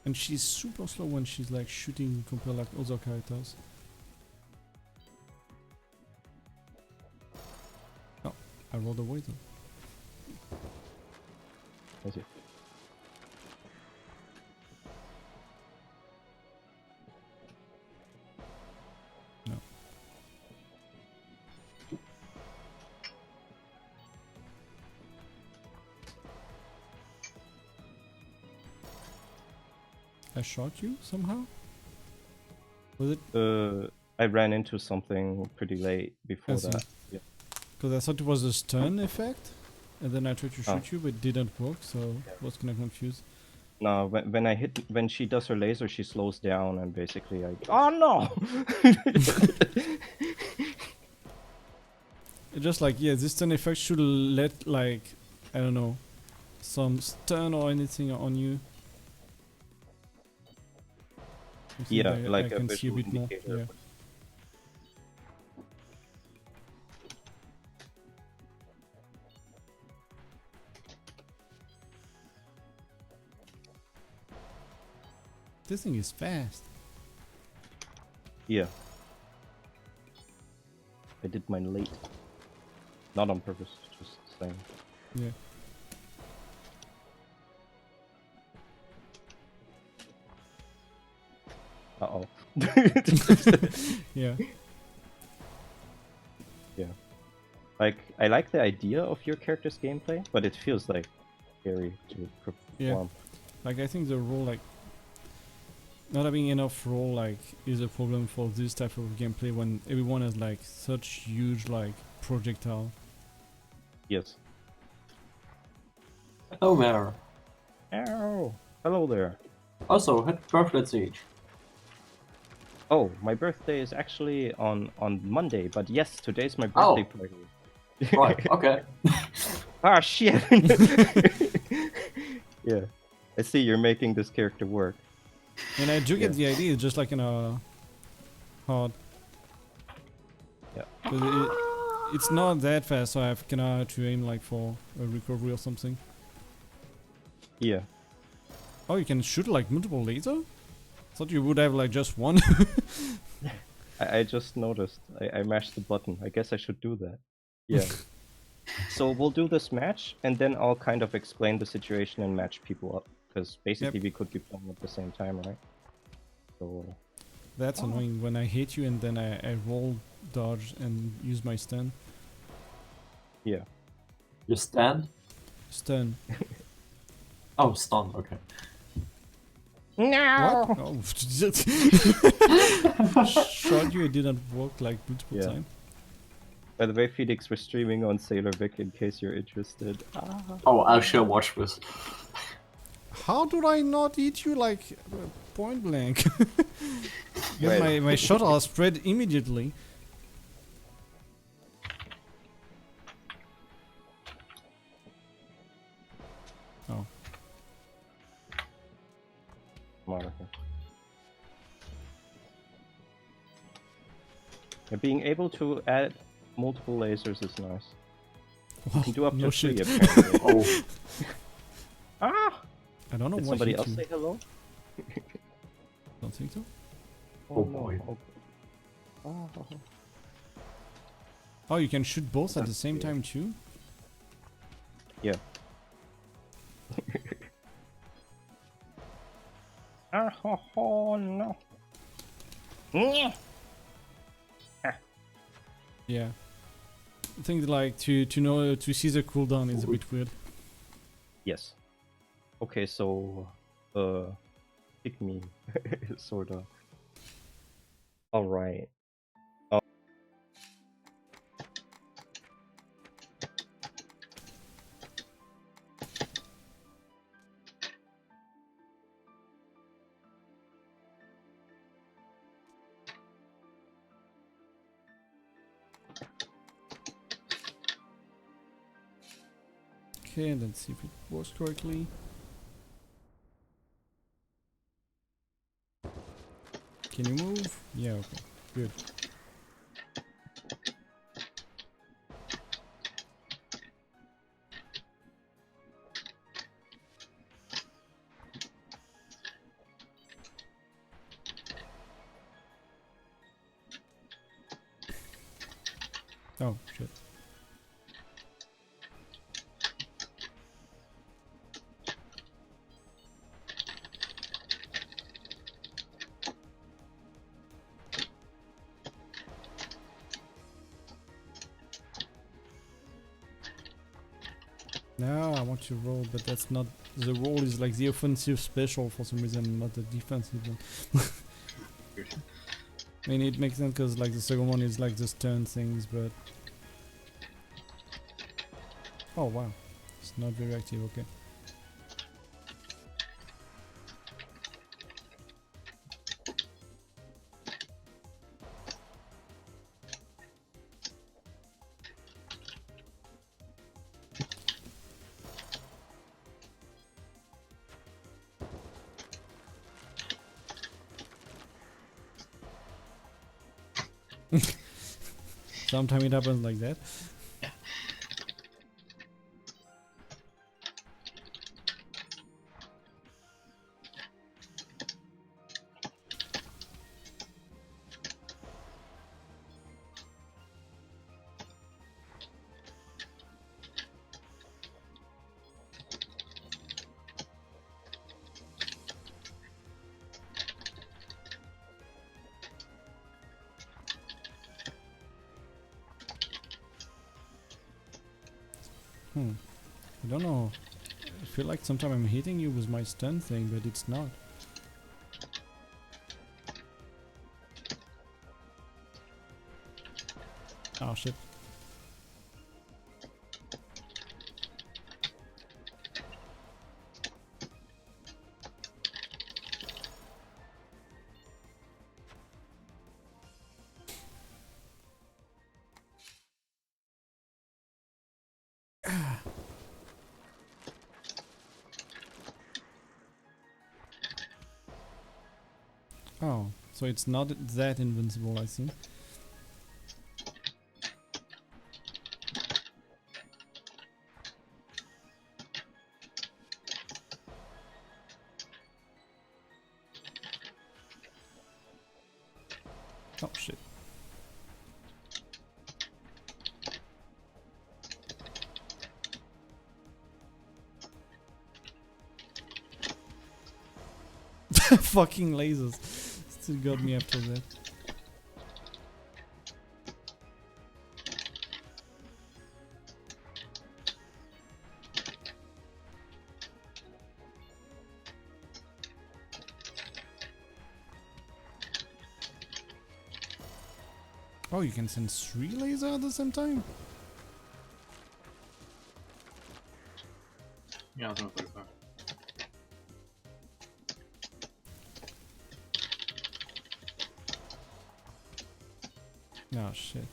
And she's super slow when she's like shooting compared like other characters. Oh, I rolled away though. Is it? No. I shot you somehow? Was it? I ran into something pretty late before I see. that. Yeah. Because I thought it was a stun effect, and then I tried to shoot Oh. you, but it didn't work, so I was kinda confused. No, when she does her laser, she slows down and basically oh no! It's just like, yeah, this stun effect should let like, I don't know, some stun or anything on you. Something Yeah, that like I a can see a visual bit more. indicator. Yeah. This thing is fast. Yeah. I did mine late. Not on purpose, just saying. Yeah. Uh-oh. Yeah. Yeah. Like, I like the idea of your character's gameplay, but it feels like scary to perform. Like I think the role, like not having enough role, like is a problem for this type of gameplay when everyone has like such huge like projectile. Yes. Hello there. Ow! Hello there. Also, happy birthday to each. Oh, my birthday is actually on Monday, but yes, today's my Oh. birthday party. Right, okay. Ah, shit! Yeah. I see you're making this character work. And I do get Yeah. the idea, it's just like in a hard. Yeah. 'Cause it's not that fast, so I have kinda to aim like for a recovery or something. Yeah. Oh, you can shoot like multiple laser? Thought you would have like just one. I just noticed. I mashed the button. I guess I should do that. Yeah. So we'll do this match, and then I'll kind of explain the situation and match people up. Because basically we could be playing at the same time, right? So... That's annoying when I hit you and then I roll, dodge, and use my stun. yeah. You stand? Stun. Oh, stun, okay. No! What? Oh, shot you, it didn't work like multiple Yeah. times. By the way, Felix, we're streaming on Sailor Vic in case you're interested. Ah. Oh, I shall watch this. How did I not eat you like point blank? Because Well. my shot are spread immediately. Oh. Monica. Yeah, being able to add multiple lasers is nice. You can do up to No 3 shit. apparently. Oh, Ah! I don't know Did what somebody hit else you. say hello? Don't think so. Oh boy. No. Oh. Oh, you can shoot both at the That's same weird. time too? Yeah. Oh no. Yeah. Yeah. I think like to know to see the cooldown is a bit weird. Yes. Okay, so pick me, sorta. All right. Okay, let's see if it works correctly. Can you move? Yeah, okay. Good. Oh, shit. No, I want to roll, but that's not... The roll is like the offensive special for some reason, not the defensive one. I mean, it makes sense because like the second one is like the stun things, but... Oh, wow. It's not very active, okay. Sometimes it happens like that. I don't know. I feel like sometimes I'm hitting you with my stun thing, but it's not. Oh shit. Oh, so it's not that invincible, I see. Oh shit. Fucking lasers. Still got me after that. Oh, you can send 3 lasers at the same time? Yeah, I was gonna put it back. Oh shit.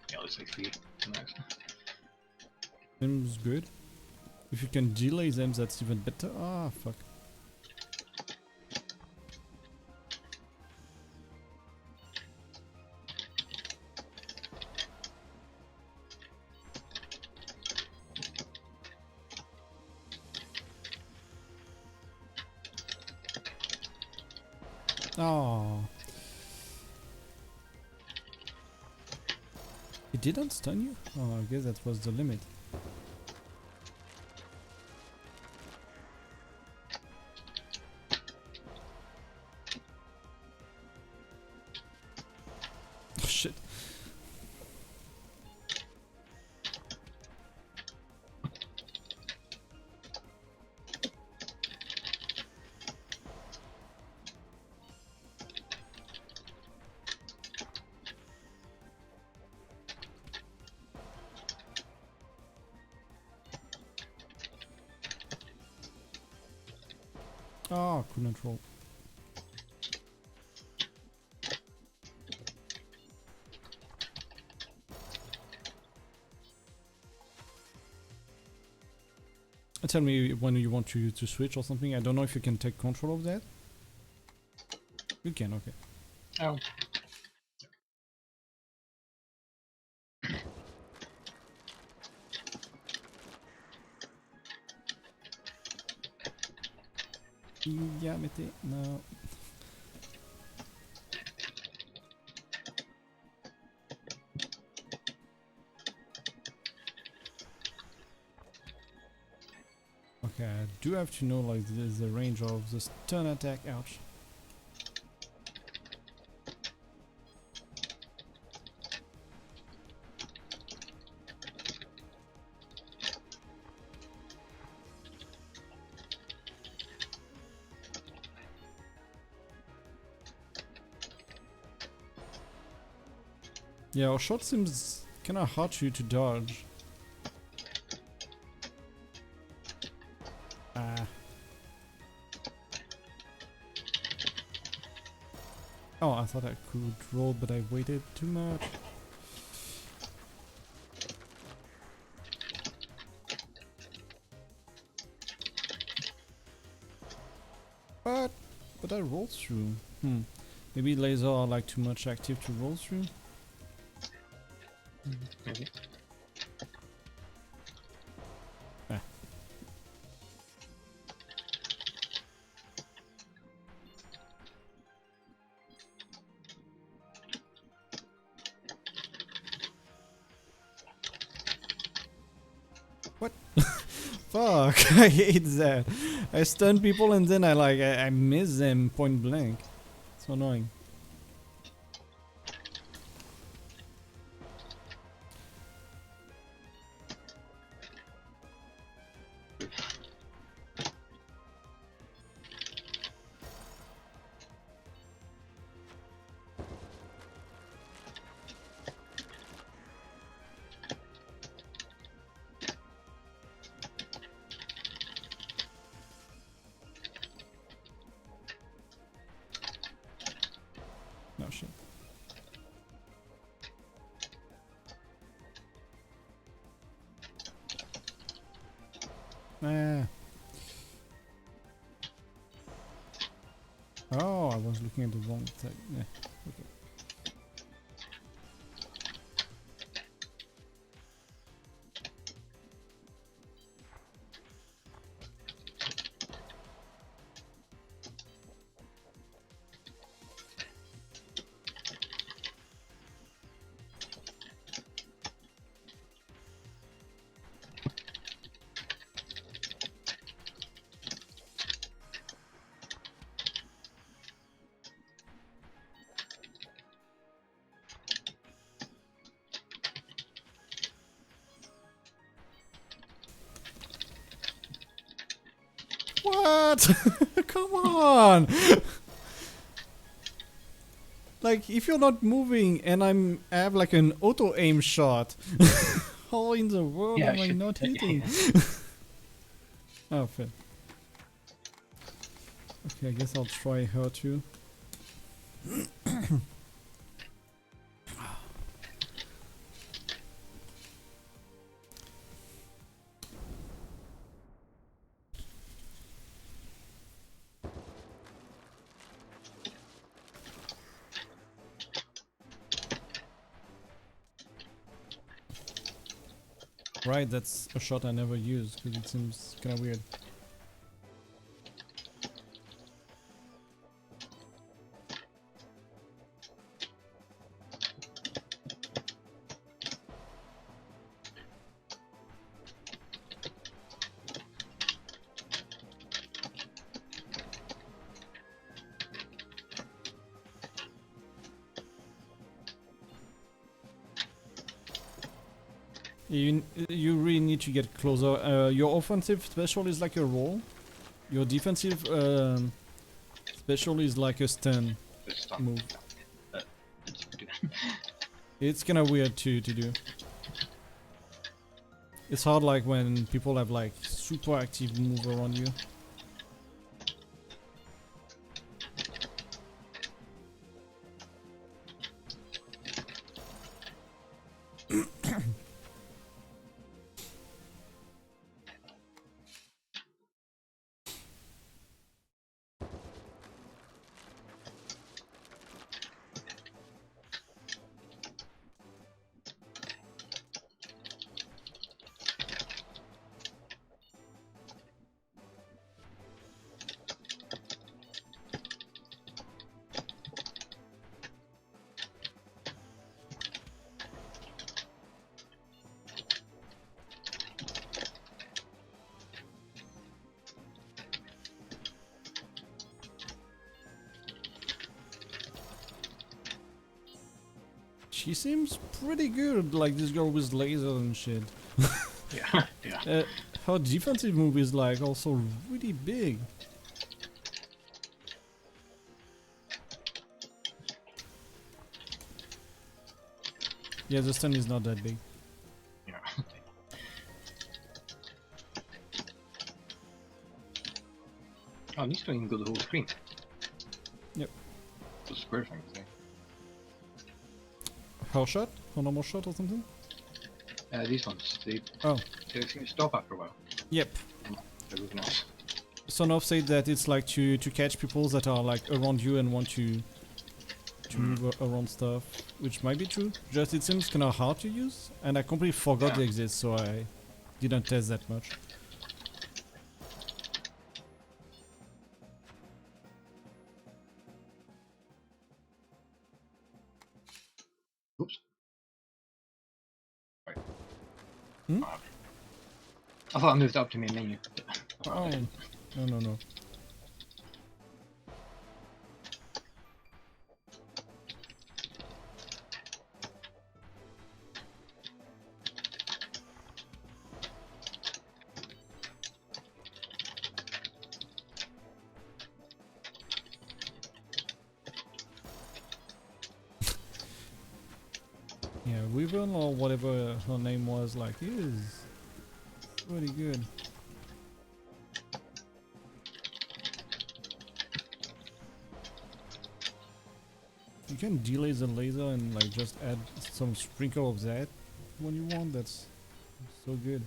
Yeah, it looks like feet. Nice. Seems good. If you can delay them, that's even better. Ah, fuck. Oh. It It didn't stun you? Oh, I guess that was the limit. Oh, shit. Oh, couldn't roll. Tell me when you want to switch or something. I don't know if you can take control of that. You can, okay. Oh. Yeah, mettez. No. Okay, I do have to know like the range of the stun attack. Ouch. Yeah, our shot seems kinda hard for you to dodge. Ah. Oh, I thought I could roll, but I waited too much. But I rolled through. Maybe laser are like too much active to roll through. Maybe. Ah. What? Fuck! I hate that. I stun people and then I miss them point blank. So annoying. No shit. Ah. Oh, I was looking at the wrong thing. Yeah. Okay. What? Come on! Like, if you're not moving and I have like an auto aim shot, how in the world Yeah, am I not hitting? Oh, fair. Okay, I guess I'll try her too. Right, that's a shot I never use because it seems kind of weird. You really need to get closer. Your offensive special is like a roll. Your defensive special is like a stun Just stun. move. Let's do that. It's kind of weird to do. It's hard like when people have like super active move around you. She seems pretty good, like this girl with lasers and shit. Yeah, yeah. Her defensive move is like also really big. Yeah, the stun is not that big. Yeah. Oh, this one can go the whole screen. Yep. The square thing, see? Her shot? Her normal shot or something? These ones, they Oh. seem to stop after a while. Yep. Everything else. Sonov said that it's like to catch people that are like around you and want to move around stuff, which might be true. Just it seems kind of hard to use, and I completely forgot they exist, so I didn't test that much. Oops. Right. Hmm? I thought I moved up to main menu. Oh, no. Yeah, Wyvern or whatever her name was, like, is pretty good. You can delay the laser and like just add some sprinkle of that when you want. That's so good.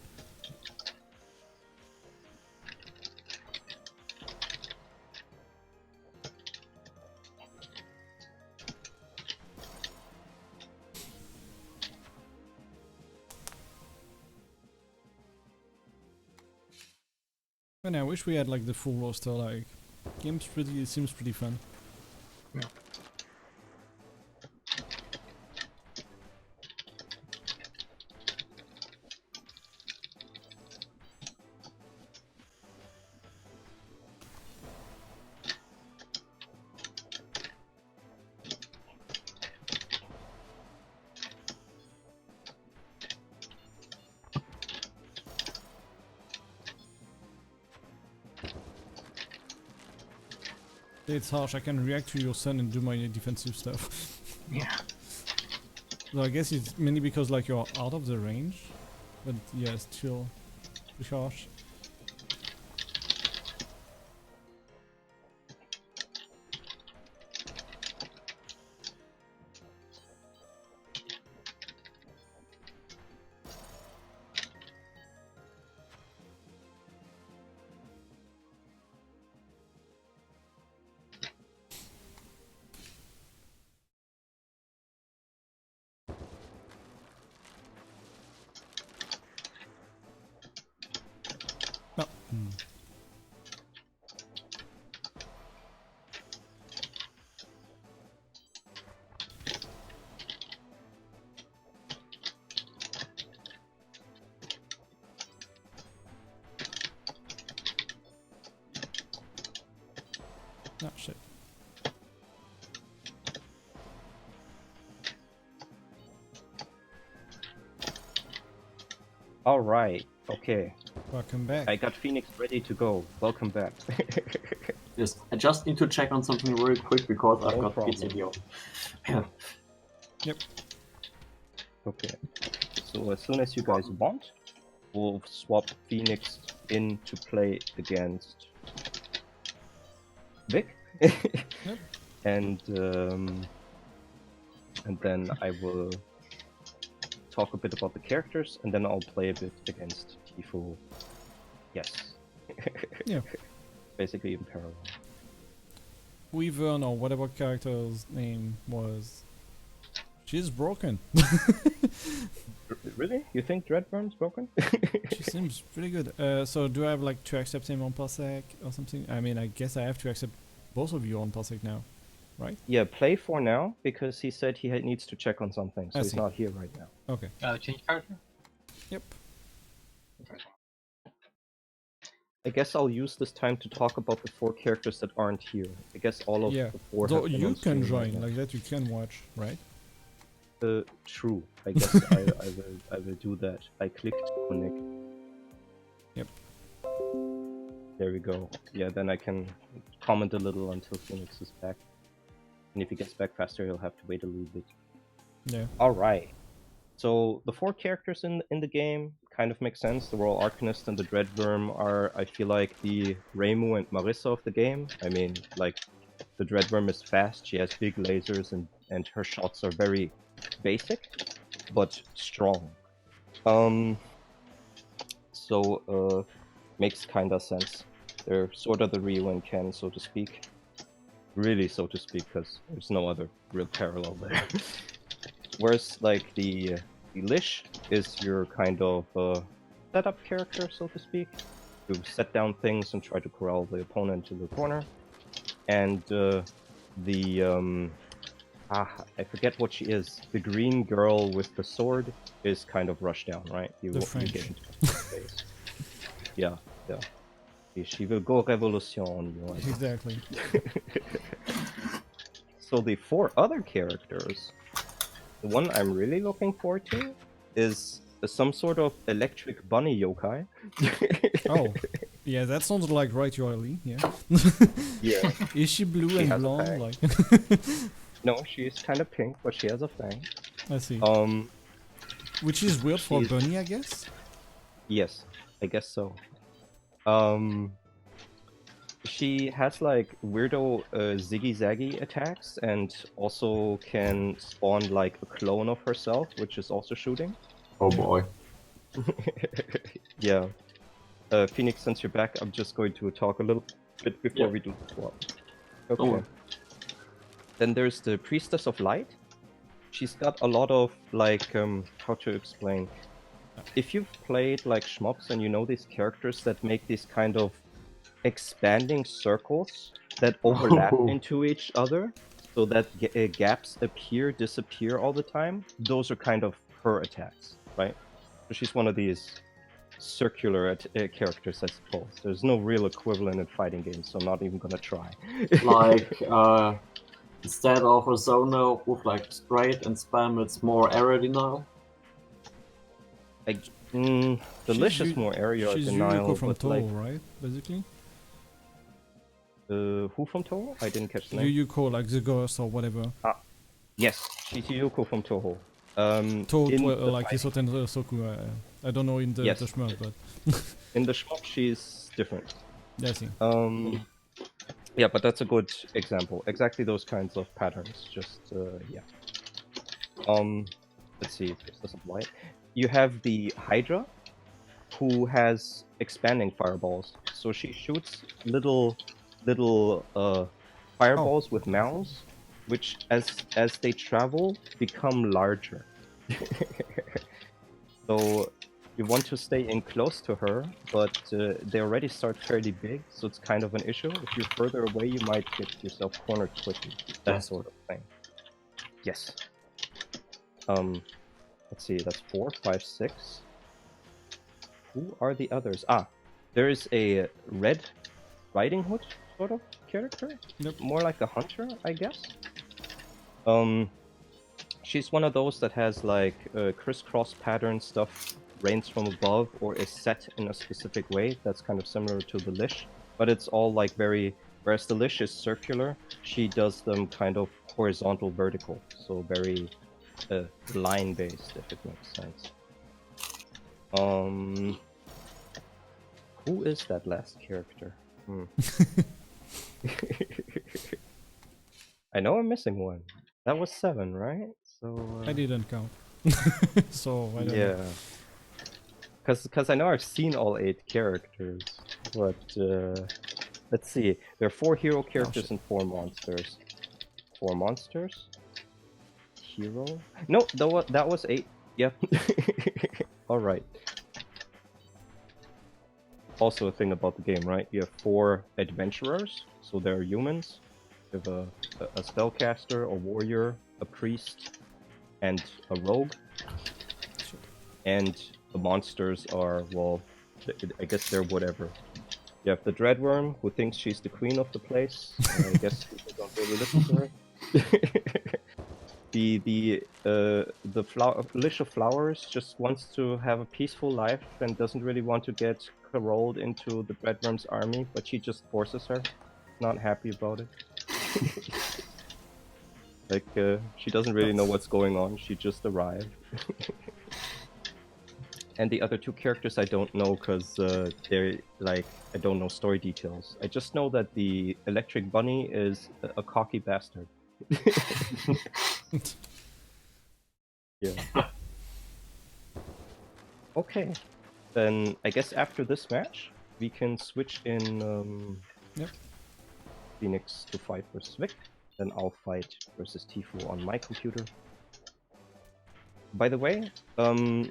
And I wish we had like the full roster. Like, it seems pretty fun. Yeah. It's harsh. I can react to your son and do my defensive stuff. Yeah. So I guess it's mainly because like you're out of the range, but yeah, still pretty harsh. No. Oh shit. All right. Okay. Welcome back. I got Phoenix ready to go. Welcome back. Yes, I just need to check on something really quick because I've No got problem. PTO. Yeah. Yep. Okay. So as soon as you guys want, we'll swap Phoenix in to play against Vic. Yep. And then I will talk a bit about the characters, and then I'll play a bit against Tifu. Yes. Yeah. Basically in parallel. Weaver, or whatever character's name was. She's broken. Really? You think Dreadworm's broken? She seems pretty good. So do I have like to accept him on Parsec or something? I mean, I guess I have to accept both of you on Parsec now, right? Yeah, play for now, because he said he needs to check on something, so I he's see. not here right now. Okay. Change character? Yep. I guess I'll use this time to talk about the 4 characters that aren't here. I guess all of Yeah. the 4 So have been you on can stream right join now. like that. You can watch, right? True. I guess I will do that. I clicked connect. Yep. There we go. Yeah, then I can comment a little until Phoenix is back. And if he gets back faster, he'll have to wait a little bit. Yeah. Alright. So the 4 characters in the game kind of make sense. The Royal Arcanist and the Dreadworm are, I feel like, the Reimu and Marissa of the game. I mean, like, the Dreadworm is fast, she has big lasers, and her shots are very basic, but strong. So, makes kinda sense. They're sort of the Ryu and Ken, so to speak. Really, so to speak, because there's no other real parallel there. Whereas, like, the Lish is your kind of setup character, so to speak. You set down things and try to corral the opponent to the corner. And I forget what she is. The green girl with the sword is kind of rush down, right? You French. get into the space. Yeah. She will go revolution on you. Exactly. So the 4 other characters, the one I'm really looking forward to is some sort of electric bunny yokai. Oh. Yeah, that sounds like right, Riley. Yeah. Yeah. Is she blue She and has a blonde? fang. Like. No, she's kind of pink, but she has a fang. I see. Which is weird for she's- bunny, I guess. Yes, I guess so. She has like weirdo ziggy-zaggy attacks, and also can spawn like a clone of herself, which is also shooting. Oh boy. Yeah. Phoenix, since you're back, I'm just going to talk a little bit before Yeah. we do the swap. Don't Okay. worry. Then there's the Priestess of Light. She's got a lot of, like, how to explain. If you've played, like, shmups and you know these characters that make these kind of expanding circles that overlap Oh. into each other, so that gaps appear, disappear all the time, those are kind of her attacks, right? So she's one of these circular characters, I suppose. There's no real equivalent in fighting games, so I'm not even gonna try. Like, instead of a zona with like straight and spam, it's more area denial. The She's Lish is Yu- more area She's denial, Yuyuko from but Toho, like, right? Basically. who from Toho? I didn't catch the name. Yuyuko, like the ghost or whatever. Yes, she's Yuko from Toho. Toho, in the like fight- Hisoten Soku. I don't know in the Yes. shmup, but in the shmup, she's different. yeah, I see. Yeah, but that's a good example. Exactly those kinds of patterns. Just yeah. Let's see. Priestess of Light. You have the Hydra, who has expanding fireballs. So she shoots little fireballs with mouths, which as they travel become larger. So you want to stay in close to her, but they already start fairly big, so it's kind of an issue. If you're further away, you might get yourself cornered quickly. That Yes. sort of thing. Yes. Let's see, that's 4, 5, 6. Who are the others? Ah, there is a Red Riding Hood sort of character. Yep. More like a hunter, I guess. She's one of those that has like crisscross pattern stuff rains from above or is set in a specific way. That's kind of similar to the Lich, but it's all like very. Whereas the Lich is circular, she does them kind of horizontal, vertical, so very line-based, if it makes sense. Who is that last character? I know I'm missing one. That was 7, right? So I didn't count. So I don't know. yeah, because I know I've seen all 8 characters, but let's see. There are 4 hero characters shit. and 4 monsters. 4 monsters? Hero? No, that was 8. Yep. Alright. Also a thing about the game, right? You have 4 adventurers, so they're humans. You have a spellcaster, a warrior, a priest, and a rogue. And the monsters are, well, I guess they're whatever. You have the Dreadworm, who thinks she's the queen of the place. I guess people don't really listen to her. The Lich of Flowers just wants to have a peaceful life and doesn't really want to get rolled into the Dreadworm's army, but she just forces her. Not happy about it. Like, she doesn't really know what's going on, she just arrived. And the other 2 characters I don't know, because they're, like, I don't know story details. I just know that the Electric Bunny is a cocky bastard. Yeah. Okay. Then I guess after this match, we can switch in Yep. Phoenix to fight versus Vic. Then I'll fight versus Tifu on my computer. By the way, I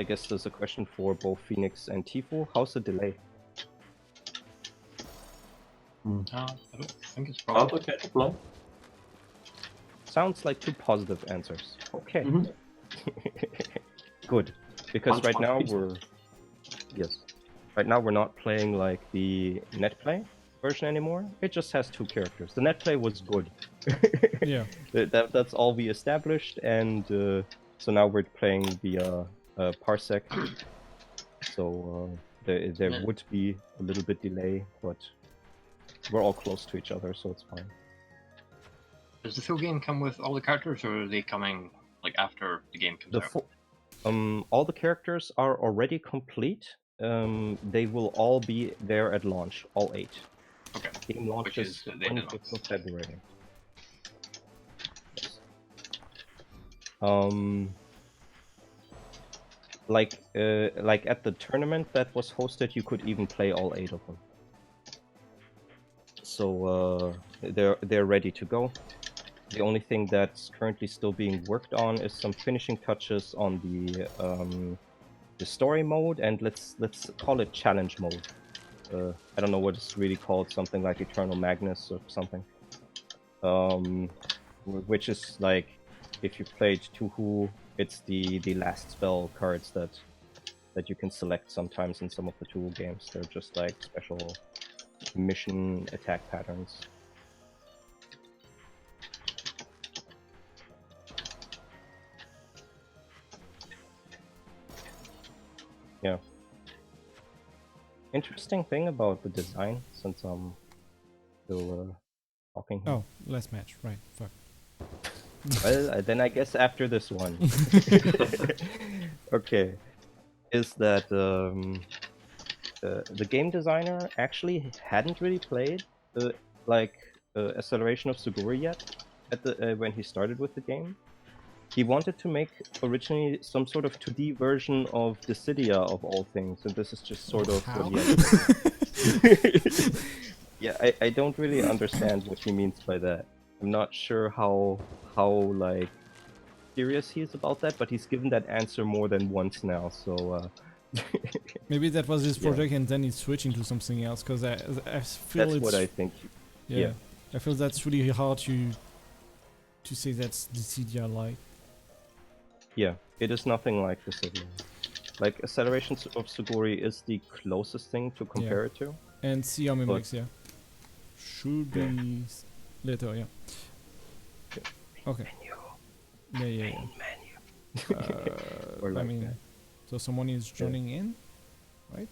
guess there's a question for both Phoenix and Tifu. How's the delay? I don't think it's Out probably. okay to play. Sounds like 2 positive answers. Okay. Mhm. Good. Because Punch, right punch, now please. Right now we're not playing like the netplay version anymore. It just has 2 characters. The netplay was good. Yeah. That's all we established, and so now we're playing via parsec. So there would be a little bit delay, but we're all close to each other, so it's fine. Does the full game come with all the characters, or are they coming like after the game comes out? All the characters are already complete. They will all be there at launch, all 8. Okay. Game launches the end of the 25th of February. Like at the tournament that was hosted, you could even play all 8 of them. So they're ready to go. The only thing that's currently still being worked on is some finishing touches on the story mode, and let's call it challenge mode. I don't know what it's really called, something like Eternal Magnus or something. Which is like, if you played Tuhu, it's the last spell cards that you can select sometimes in some of the Tuhu games. They're just like special mission attack patterns. Yeah. Interesting thing about the design, since I'm still talking here. Oh, last match, right? Fuck. Well, then I guess after this one. Okay. Is that the game designer actually hadn't really played Acceleration of Suguri yet at the when he started with the game. He wanted to make originally some sort of 2D version of Dissidia of all things, and this is just sort of How? what he had. Yeah, I don't really understand what he means by that. I'm not sure how like serious he is about that, but he's given that answer more than once now, so Maybe that was his Yeah. project and then he's switching to something else, because I feel that's it's... what I think. yeah. I feel that's really hard to say that's the CDR-like. Yeah, it is nothing like Dissidia. Like, Acceleration of Suguri is the closest thing to compare it to. And CR Mimics, yeah. Should be Yeah. later, yeah. Okay. Yeah. Or I like mean, that. so someone is joining in, right?